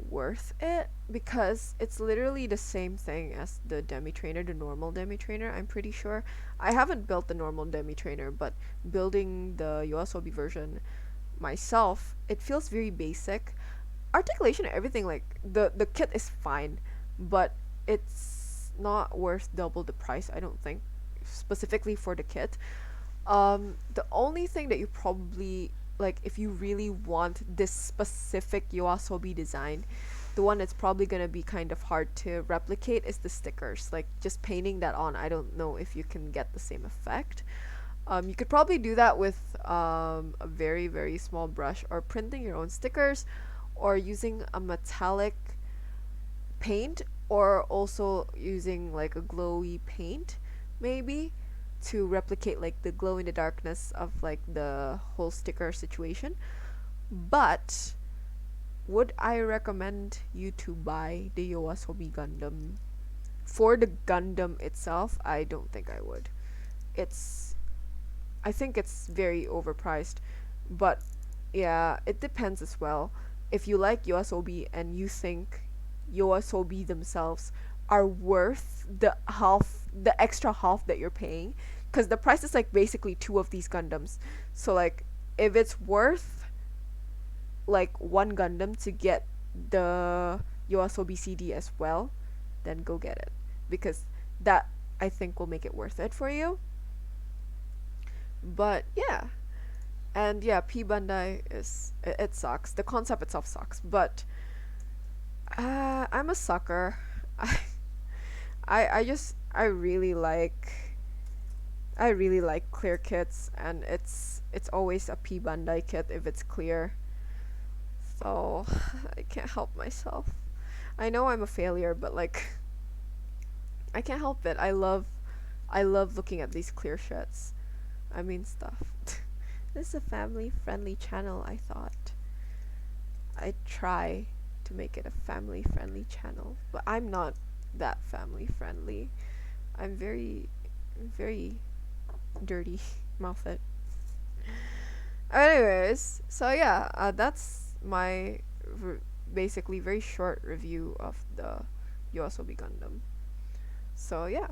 worth it, because it's literally the same thing as the Demi Trainer, the normal Demi Trainer. I'm pretty sure. I haven't built the normal Demi Trainer, but building the Yoasobi version myself, it feels very basic. Articulation and everything, like the kit is fine, but it's not worth double the price, I don't think, specifically for the kit. The only thing that you probably like, if you really want this specific Yoasobi design, the one that's probably gonna be kind of hard to replicate is the stickers. Like, just painting that on, I don't know if you can get the same effect. You could probably do that with a very, very small brush, or printing your own stickers, or using a metallic paint, or also using like a glowy paint, maybe, to replicate like the glow in the darkness of like the whole sticker situation. But would I recommend you to buy the Yoasobi Gundam? For the Gundam itself, I don't think I would. It's I think it's very overpriced. But yeah, it depends as well. If you like Yoasobi and you think Yoasobi themselves are worth the extra half that you're paying, because the price is like basically two of these Gundams. So like, if it's worth like one Gundam to get the Yoasobi CD as well, then go get it, because that, I think, will make it worth it for you. But yeah, and yeah, P Bandai is, it sucks. The concept itself sucks, but I'm a sucker. I I really like, clear kits, and it's always a P Bandai kit if it's clear. So I can't help myself. I know I'm a failure, but like, I can't help it. I love looking at these clear shits. I mean, stuff. This is a family friendly channel, I thought. I try to make it a family friendly channel, but I'm not that family friendly. I'm very, very dirty. Mouth it. Anyways, so yeah, that's my basically very short review of the Yoasobi Gundam. So yeah,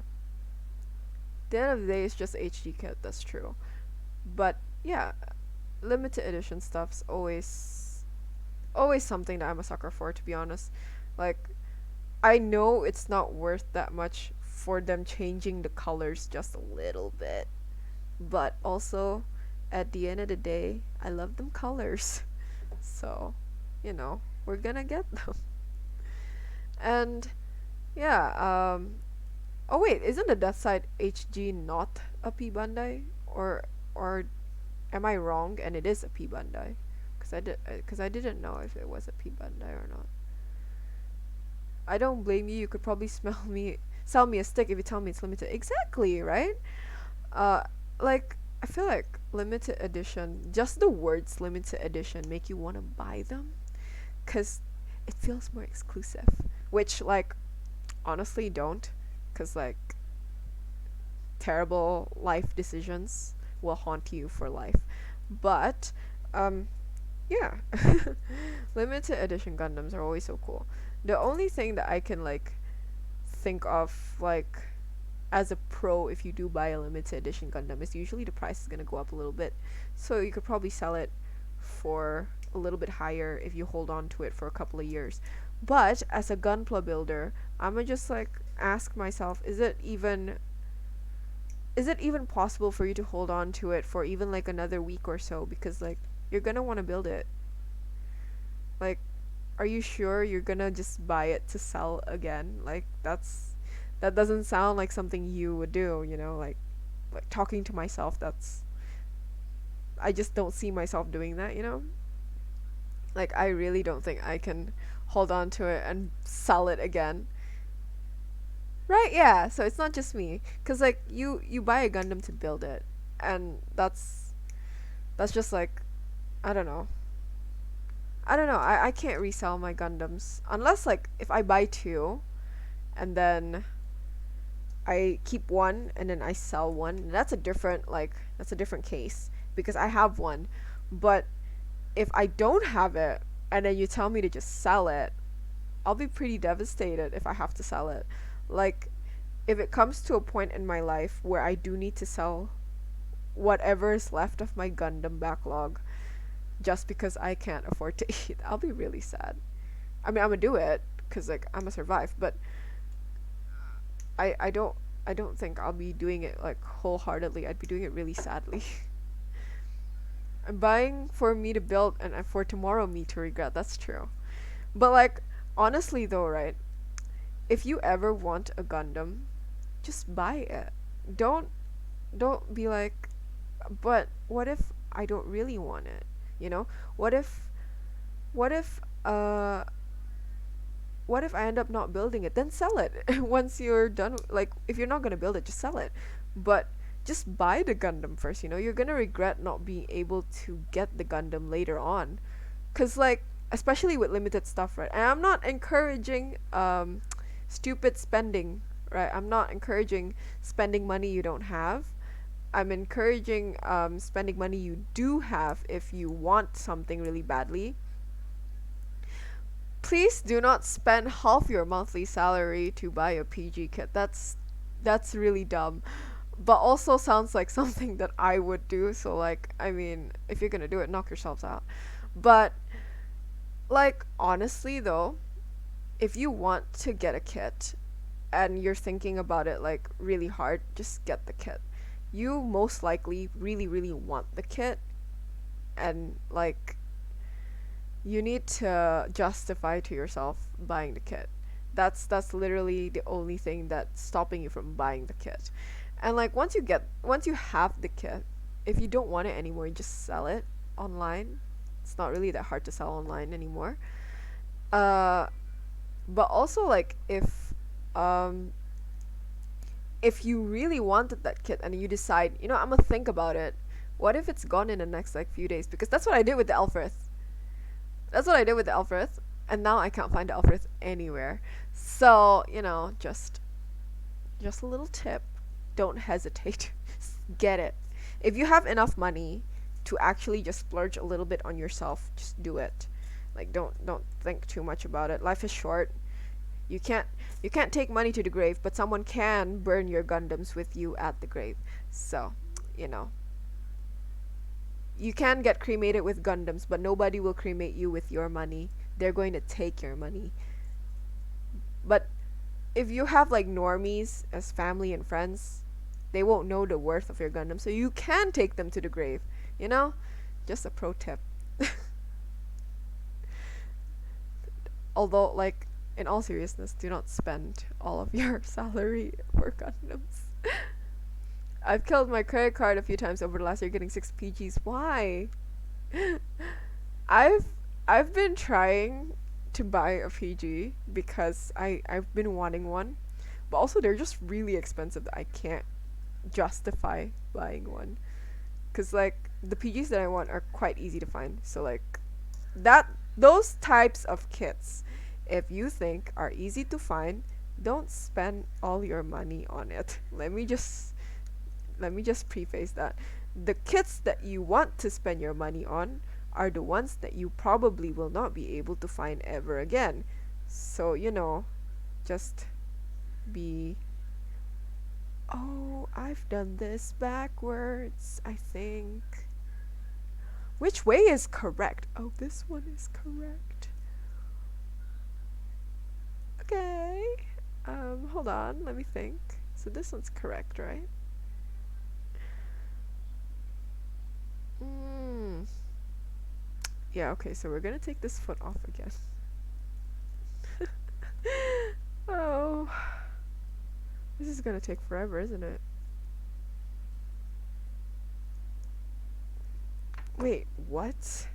the end of the day is just HD kit, that's true. But yeah, limited edition stuff's always something that I'm a sucker for, to be honest. Like, I know it's not worth that much for them changing the colors just a little bit, but also at the end of the day, I love them colors. So, we're gonna get them. And yeah, oh wait, isn't the Death Side HG not a P Bandai? Or am I wrong and it is a P Bandai? Cause I didn't know if it was a P Bandai or not. I don't blame you. You could probably sell me a stick if you tell me it's limited. Exactly, right? Uh, like I feel like limited edition, just the words limited edition make you want to buy them, cause it feels more exclusive. Which like honestly don't, cause like terrible life decisions will haunt you for life. But um, yeah, limited edition Gundams are always so cool. The only thing that I can like think of like as a pro if you do buy a limited edition Gundam is usually the price is gonna go up a little bit. So you could probably sell it for a little bit higher if you hold on to it for a couple of years. But as a Gunpla builder, I'ma just like ask myself, is it even possible for you to hold on to it for even like another week or so, because like you're gonna want to build it. Like, are you sure you're gonna just buy it to sell again? Like that doesn't sound like something you would do, like talking to myself, that's I just don't see myself doing that. Like I really don't think I can hold on to it and sell it again. Right, yeah. So it's not just me, cuz like you buy a Gundam to build it, and that's just like I don't know. I don't know. I can't resell my Gundams unless like if I buy two and then I keep one and then I sell one. That's a different case because I have one. But if I don't have it and then you tell me to just sell it, I'll be pretty devastated if I have to sell it. Like if it comes to a point in my life where I do need to sell whatever is left of my Gundam backlog just because I can't afford to eat, I'll be really sad. I mean, I'm gonna do it because like I'm gonna survive, but I don't think I'll be doing it like wholeheartedly. I'd be doing it really sadly. I'm buying for me to build and for tomorrow me to regret. That's true. But like honestly though, right? If you ever want a Gundam, just buy it. Don't don't be like, but what if I don't really want it? You know? What if what if uh what if I end up not building it? Then sell it. Once you're done, like if you're not going to build it, just sell it. But just buy the Gundam first, you're going to regret not being able to get the Gundam later on. Cuz like especially with limited stuff, right? And I'm not encouraging stupid spending, right? I'm not encouraging spending money you don't have. I'm encouraging spending money you do have if you want something really badly. Please do not spend half your monthly salary to buy a PG kit. That's really dumb. But also sounds like something that I would do. So like, I mean, if you're gonna do it, knock yourselves out. But like honestly though, if you want to get a kit and you're thinking about it like really hard, just get the kit. You most likely really really want the kit, and like you need to justify to yourself buying the kit. That's literally the only thing that's stopping you from buying the kit. And like once you have the kit, if you don't want it anymore, you just sell it online. It's not really that hard to sell online anymore. Uh but also like um if you really wanted that kit and you decide, I'm gonna think about it. What if it's gone in the next like few days? Because that's what I did with the Alfred. That's what I did with the Alfred, and now I can't find the Alfred anywhere. So, just a little tip. Don't hesitate. Get it. If you have enough money to actually just splurge a little bit on yourself, just do it. Like don't think too much about it. Life is short. You can't you can't take money to the grave, but someone can burn your Gundams with you at the grave. So, you know, You can get cremated with Gundams, but nobody will cremate you with your money. They're going to take your money. But if you have like normies as family and friends, they won't know the worth of your Gundam, so you can take them to the grave. You know, just a pro tip. Although, like, in all seriousness, do not spend all of your salary for Gundams. I've killed my credit card a few times over the last year getting 6 PGs. Why? I've I've been trying to buy a PG because I've been wanting one, but also they're just really expensive that I can't justify buying one. Cause like the PGs that I want are quite easy to find. So like that those types of kits, if you think are easy to find, don't spend all your money on it. Let me just preface that. The kits that you want to spend your money on are the ones that you probably will not be able to find ever again. So, just be. Oh, I've done this backwards, I think. Which way is correct? Oh, this one is correct. Okay. Hold on, let me think. So this one's correct, right? Mm. Yeah, okay, so we're gonna take this foot off again. Oh, this is gonna take forever, isn't it? Wait, what?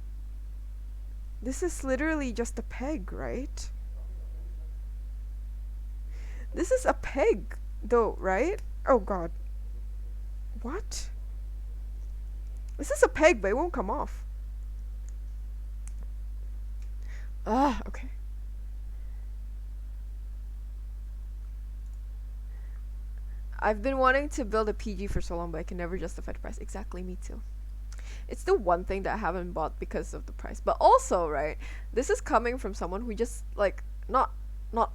This is literally just a peg, right? This is a peg, though, right? Oh god. What? This is a peg, but it won't come off. Ah, okay. I've been wanting to build a PG for so long, but I can never justify the price. Exactly, me too. It's the one thing that I haven't bought because of the price. But also, right, this is coming from someone who just like not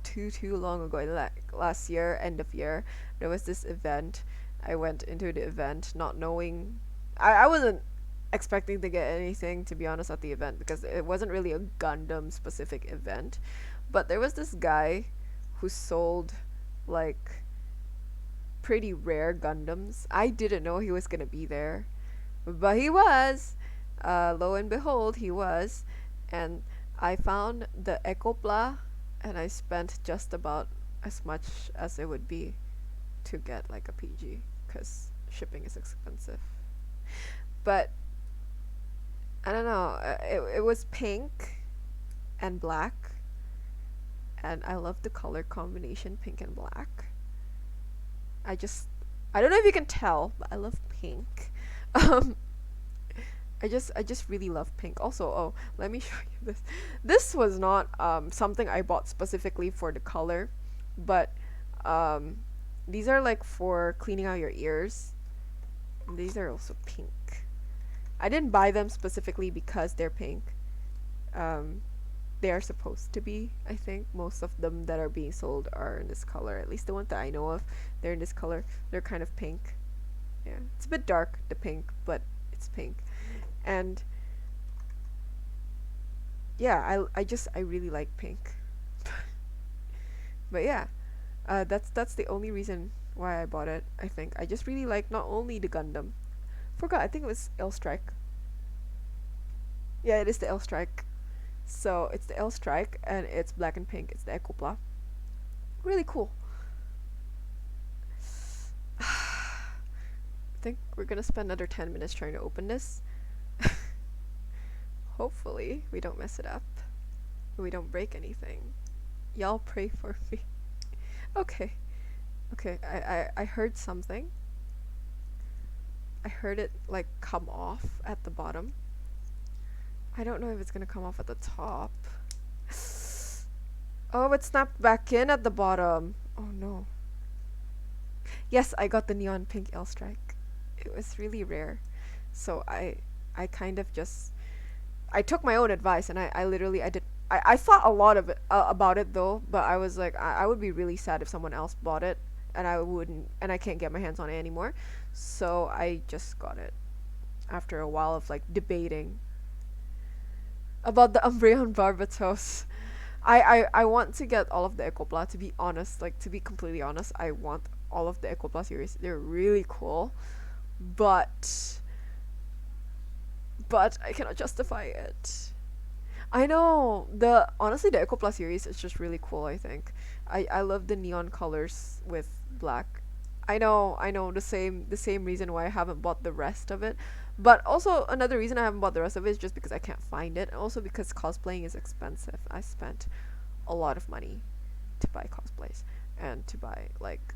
too long ago, like last year, end of year, there was this event. I went into the event not knowing I wasn't expecting to get anything, to be honest, at the event because it wasn't really a Gundam specific event. But there was this guy who sold like pretty rare Gundams. I didn't know he was gonna be there, but he was. Lo and behold, he was. And I found the Ecopla, and I spent just about as much as it would be to get like a PG, because shipping is expensive. But I don't know. It was pink and black, and I love the color combination pink and black. I just I don't know if you can tell, but I love pink. Um, I just really love pink. Also, oh, let me show you this. This was not something I bought specifically for the color, but um these are like for cleaning out your ears. And these are also pink. I didn't buy them specifically because they're pink. Um they are supposed to be, I think. Most of them that are being sold are in this color. At least the ones that I know of, they're in this color. They're kind of pink. Yeah. It's a bit dark, the pink, but it's pink. And yeah, I really like pink. But yeah, that's the only reason why I bought it. I think I just really like not only the Gundam. Forgot, I think it was L Strike. Yeah, it is the L Strike. So it's the L Strike and it's black and pink. It's the Ecopla. Really cool. I think we're gonna spend another 10 minutes trying to open this. Hopefully we don't mess it up. We don't break anything. Y'all pray for me. Okay. Okay, I heard something. I heard it like come off at the bottom. I don't know if it's gonna come off at the top. Oh, it snapped back in at the bottom. Oh no. Yes, I got the neon pink L Strike. It was really rare. So I kind of just I took my own advice and I literally I thought a lot of it about it though, but I was like I would be really sad if someone else bought it and I can't get my hands on it anymore. So I just got it. after a while of like debating about the Umbreon Barbatos. I want to get all of the Ecopla, to be honest, like to be completely honest, I want all of the Ecopla series. They're really cool, but I cannot justify it. I know the honestly the Ecopla series is just really cool. I think I love the neon colors with black. I know the same reason why I haven't bought the rest of it, but also another reason I haven't bought the rest of it is just because I can't find it, and also because cosplaying is expensive. I spent a lot of money to buy cosplays and to buy like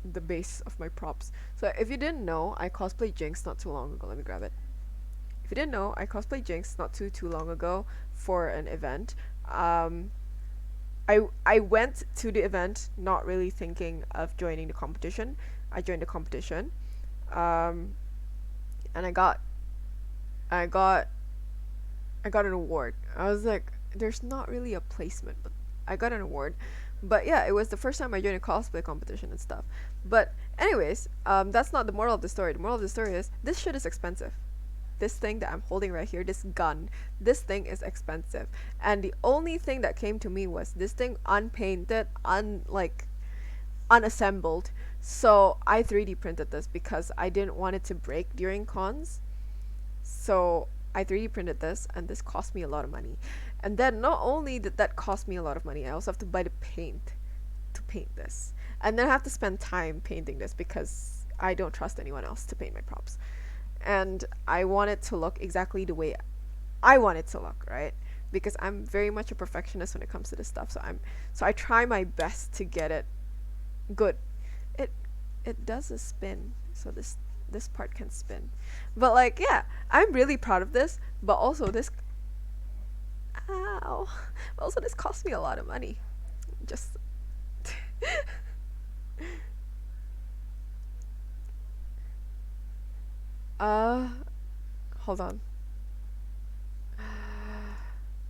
the base of my props. So if you didn't know, I cosplayed Jinx not too long ago. Let me grab it. If you didn't know, I cosplayed Jinx not too long ago for an event. Um, I went to the event not really thinking of joining the competition. I joined the competition, um, and I got I got an award. I was like, there's not really a placement, but I got an award. But yeah, it was the first time I joined a cosplay competition and stuff. But anyways, that's not the moral of the story. The moral of the story is this shit is expensive. This thing that I'm holding right here, this gun, this thing is expensive. And the only thing that came to me was this thing unpainted, unassembled. So I 3D printed this because I didn't want it to break during cons. So I 3D printed this, and this cost me a lot of money. And then not only did that cost me a lot of money, I also have to buy the paint to paint this. And then I have to spend time painting this because I don't trust anyone else to paint my props. And I want it to look exactly the way I want it to look, right? Because I'm very much a perfectionist when it comes to this stuff. So I try my best to get it good. It it does a spin, so this part can spin. But like, yeah, I'm really proud of this, but also this ow. Also this cost me a lot of money. Just uh hold on.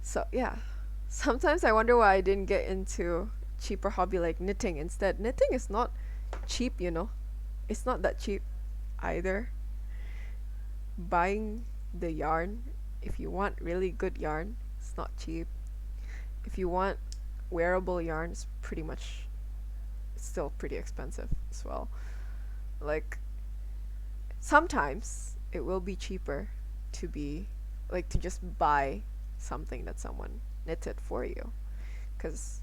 So yeah. Sometimes I wonder why I didn't get into cheaper hobby like knitting instead. Knitting is not cheap, you know. It's not that cheap either. Buying the yarn, if you want really good yarn, it's not cheap. If you want wearable yarn, it's pretty much still pretty expensive as well. Like sometimes it will be cheaper to be like to just buy something that someone knitted for you, because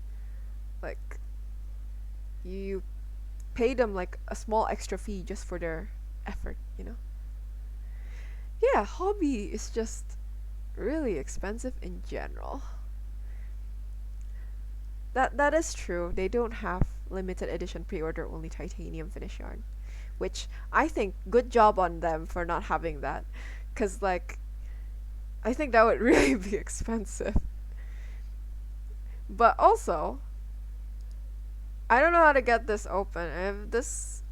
like you pay them like a small extra fee just for their effort, you know. Yeah, hobby is just really expensive in general. That is true. They don't have limited edition pre-order only titanium finish yarn, which I think good job on them for not having that, cuz like I think that would really be expensive. But also, I don't know how to get this open. If this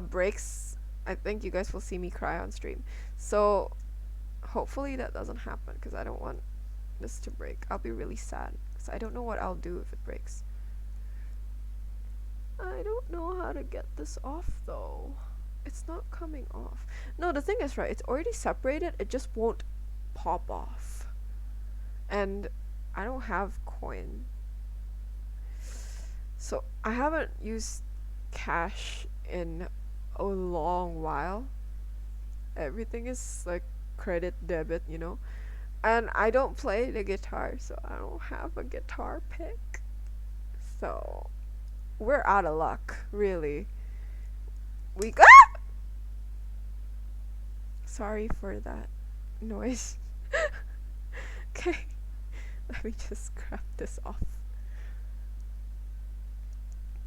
breaks, I think you guys will see me cry on stream. So hopefully that doesn't happen because I don't want this to break. I'll be really sad because I don't know what I'll do if it breaks. I don't know how to get this off though. It's not coming off. No, the thing is, right, it's already separated. It just won't pop off. And I don't have coin. So I haven't used cash in a long while. Everything is like credit debit, you know. And I don't play the guitar, so I don't have a guitar pick. So we're out of luck, really. We got Sorry for that noise. Okay. Let me just grab this off.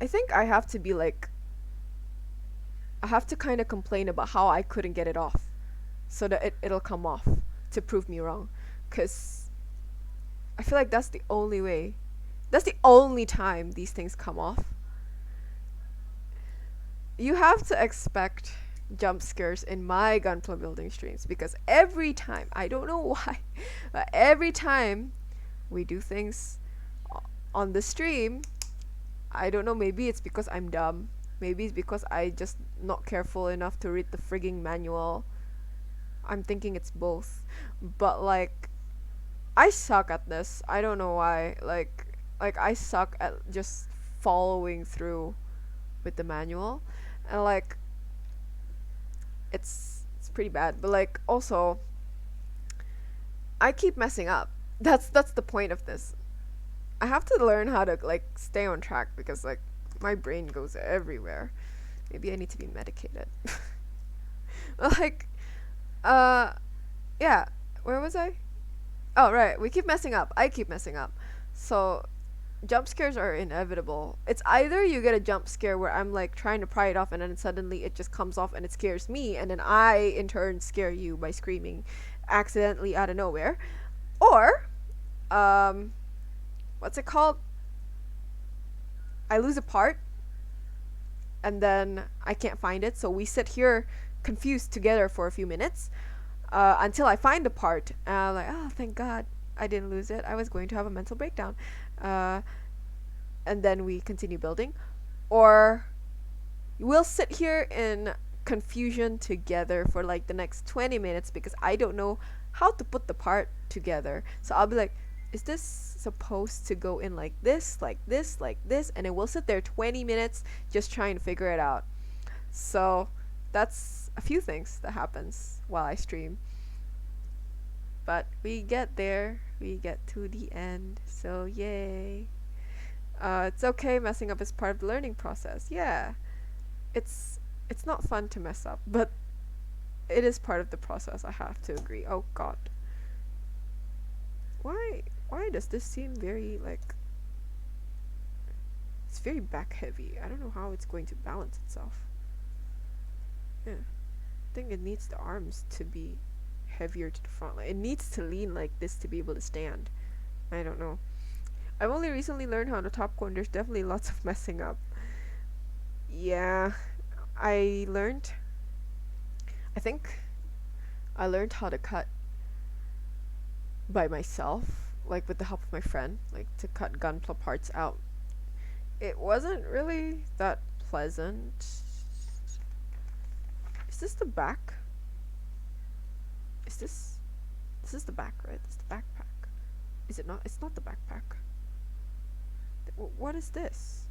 I think I have to be like I have to kind of complain about how I couldn't get it off so that it'll come off to prove me wrong, cuz I feel like that's the only way. That's the only time these things come off. You have to expect jump scares in my gunpla building streams because every time, I don't know why, but every time we do things on the stream, I don't know, maybe it's because I'm dumb. Maybe it's because I just not careful enough to read the frigging manual. I'm thinking it's both. But like I suck at this. I don't know why. Like I suck at just following through with the manual. And like it's pretty bad. But like also I keep messing up. That's the point of this. I have to learn how to like stay on track because like my brain goes everywhere. Maybe I need to be medicated. Like uh yeah, where was I? Oh right, we keep messing up. I keep messing up. So jump scares are inevitable. It's either you get a jump scare where I'm like trying to pry it off and then suddenly it just comes off and it scares me and then I in turn scare you by screaming accidentally out of nowhere. Or um what's it called? I lose a part and then I can't find it, so we sit here confused together for a few minutes until I find the part. And I'm like, oh, thank God I didn't lose it. I was going to have a mental breakdown. Uh, and then we continue building. Or we'll sit here in confusion together for like the next 20 minutes because I don't know how to put the part together. So I'll be like, is this supposed to go in like this, like this, like this? And then we'll sit there 20 minutes just trying to figure it out. So that's a few things that happens while I stream. But we get there. We get to the end. So yay. It's okay, messing up is part of the learning process. Yeah. It's it's not fun to mess up, but it is part of the process, I have to agree. Oh god. Why does this seem very like it's very back heavy. I don't know how it's going to balance itself. Yeah. I think it needs the arms to be heavier to the front. Like, it needs to lean like this to be able to stand. I don't know. I've only recently learned how to top cone. There's definitely lots of messing up. Yeah. I learned I think I learned how to cut by myself, like with the help of my friend, like to cut gunpla parts out. It wasn't really that pleasant. Is this the back? Is this is the back, right? It's the backpack. Is it not? It's not the backpack. What is this?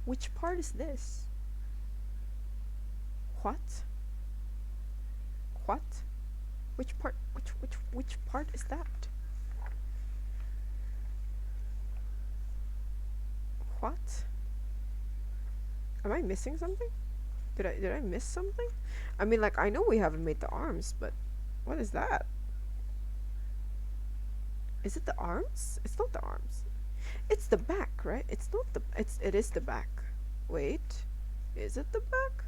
Which part is this? What? What? Which part? Which part is that? What? Am I missing something? Did I miss something? I mean, like I know we haven't made the arms, but what is that? Is it the arms? It's not the arms. It's the back, right? It's not the. It is the back. Wait, is it the back?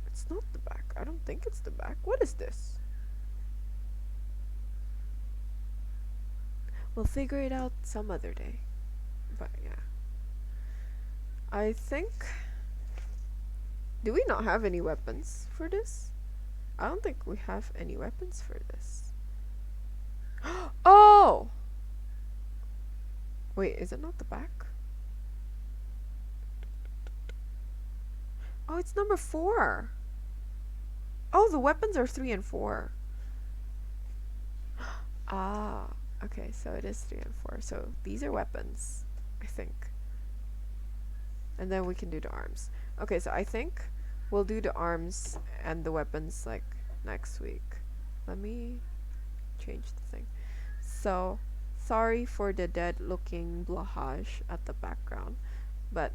It's not the back. I don't think it's the back. What is this? We'll figure it out some other day. But yeah. I think. Do we not have any weapons for this? I don't think we have any weapons for this. Oh! Wait, is it not the back? Oh, it's number 4. Oh, the weapons are 3 and 4. Ah, okay, so it is 3 and 4. So these are weapons, I think. And then we can do the arms. Okay, so I think we'll do the arms and the weapons like next week. Let me change the thing. So, sorry for the dead looking Blahaj at the background, but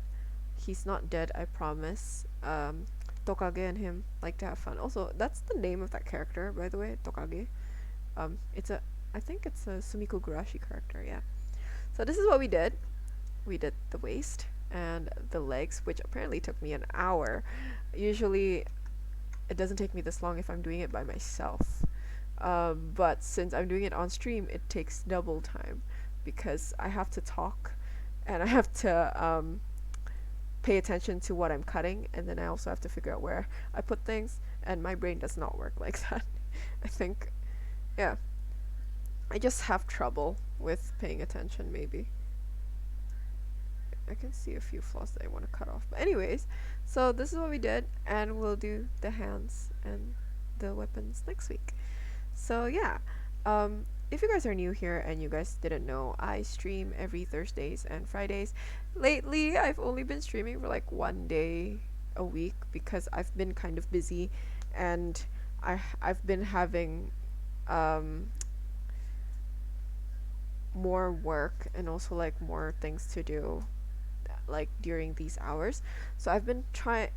he's not dead, I promise. Tokage and him like to have fun. Also, that's the name of that character, by the way, Tokage. I think it's a Sumiko Gurashi character, yeah. So this is what we did. We did the waist and the legs, which apparently took me an hour. Usually, it doesn't take me this long if I'm doing it by myself. But since I'm doing it on stream, it takes double time because I have to talk and I have to pay attention to what I'm cutting, and then I also have to figure out where I put things, and my brain does not work like that. I think, yeah. I just have trouble with paying attention, maybe. I can see a few flaws that I want to cut off. But anyways, so this is what we did, and we'll do the hands and the weapons next week. So yeah, if you guys are new here and you guys didn't know, I stream every Thursdays and Fridays. Lately, I've only been streaming for like one day a week because I've been kind of busy, and I've been having um more work and also like more things to do like during these hours. So I've been trying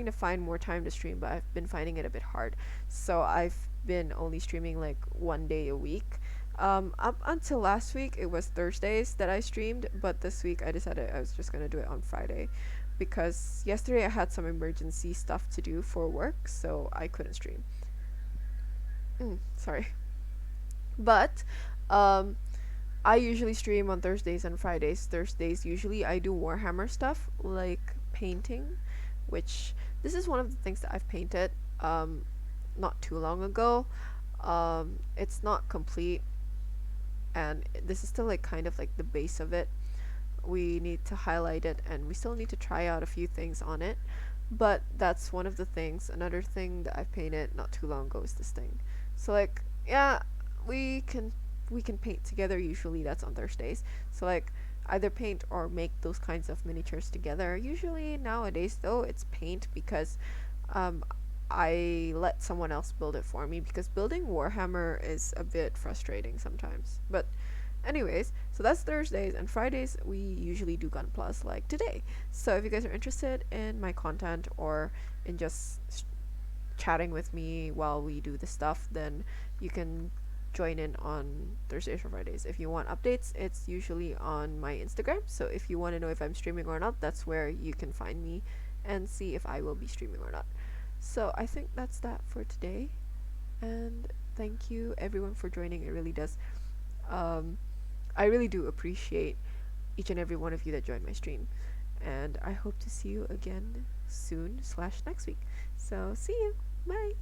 to find more time to stream, but I've been finding it a bit hard. So I've been only streaming like one day a week. Up until last week it was Thursdays that I streamed, but this week I decided I was just gonna do it on Friday because yesterday I had some emergency stuff to do for work, so I couldn't stream. Sorry. But um I usually stream on Thursdays and Fridays. Thursdays, usually I do Warhammer stuff like painting, which this is one of the things that I've painted not too long ago. It's not complete, and this is still like kind of like the base of it. We need to highlight it, and we still need to try out a few things on it. But that's one of the things. Another thing that I've painted not too long ago is this thing. So like, yeah, we can we can paint together. Usually that's on Thursdays. So like either paint or make those kinds of miniatures together. Usually nowadays though it's paint because um I let someone else build it for me because building Warhammer is a bit frustrating sometimes. But anyways, so that's Thursdays, and Fridays we usually do Gunplas like today. So if you guys are interested in my content or in just chatting with me while we do the stuff, then you can join in on Thursdays or Fridays. If you want updates, it's usually on my Instagram. So if you want to know if I'm streaming or not, that's where you can find me and see if I will be streaming or not. So I think that's that for today. And thank you everyone for joining. It really does. Um, I really do appreciate each and every one of you that joined my stream. And I hope to see you again soon / next week. So see you. Bye.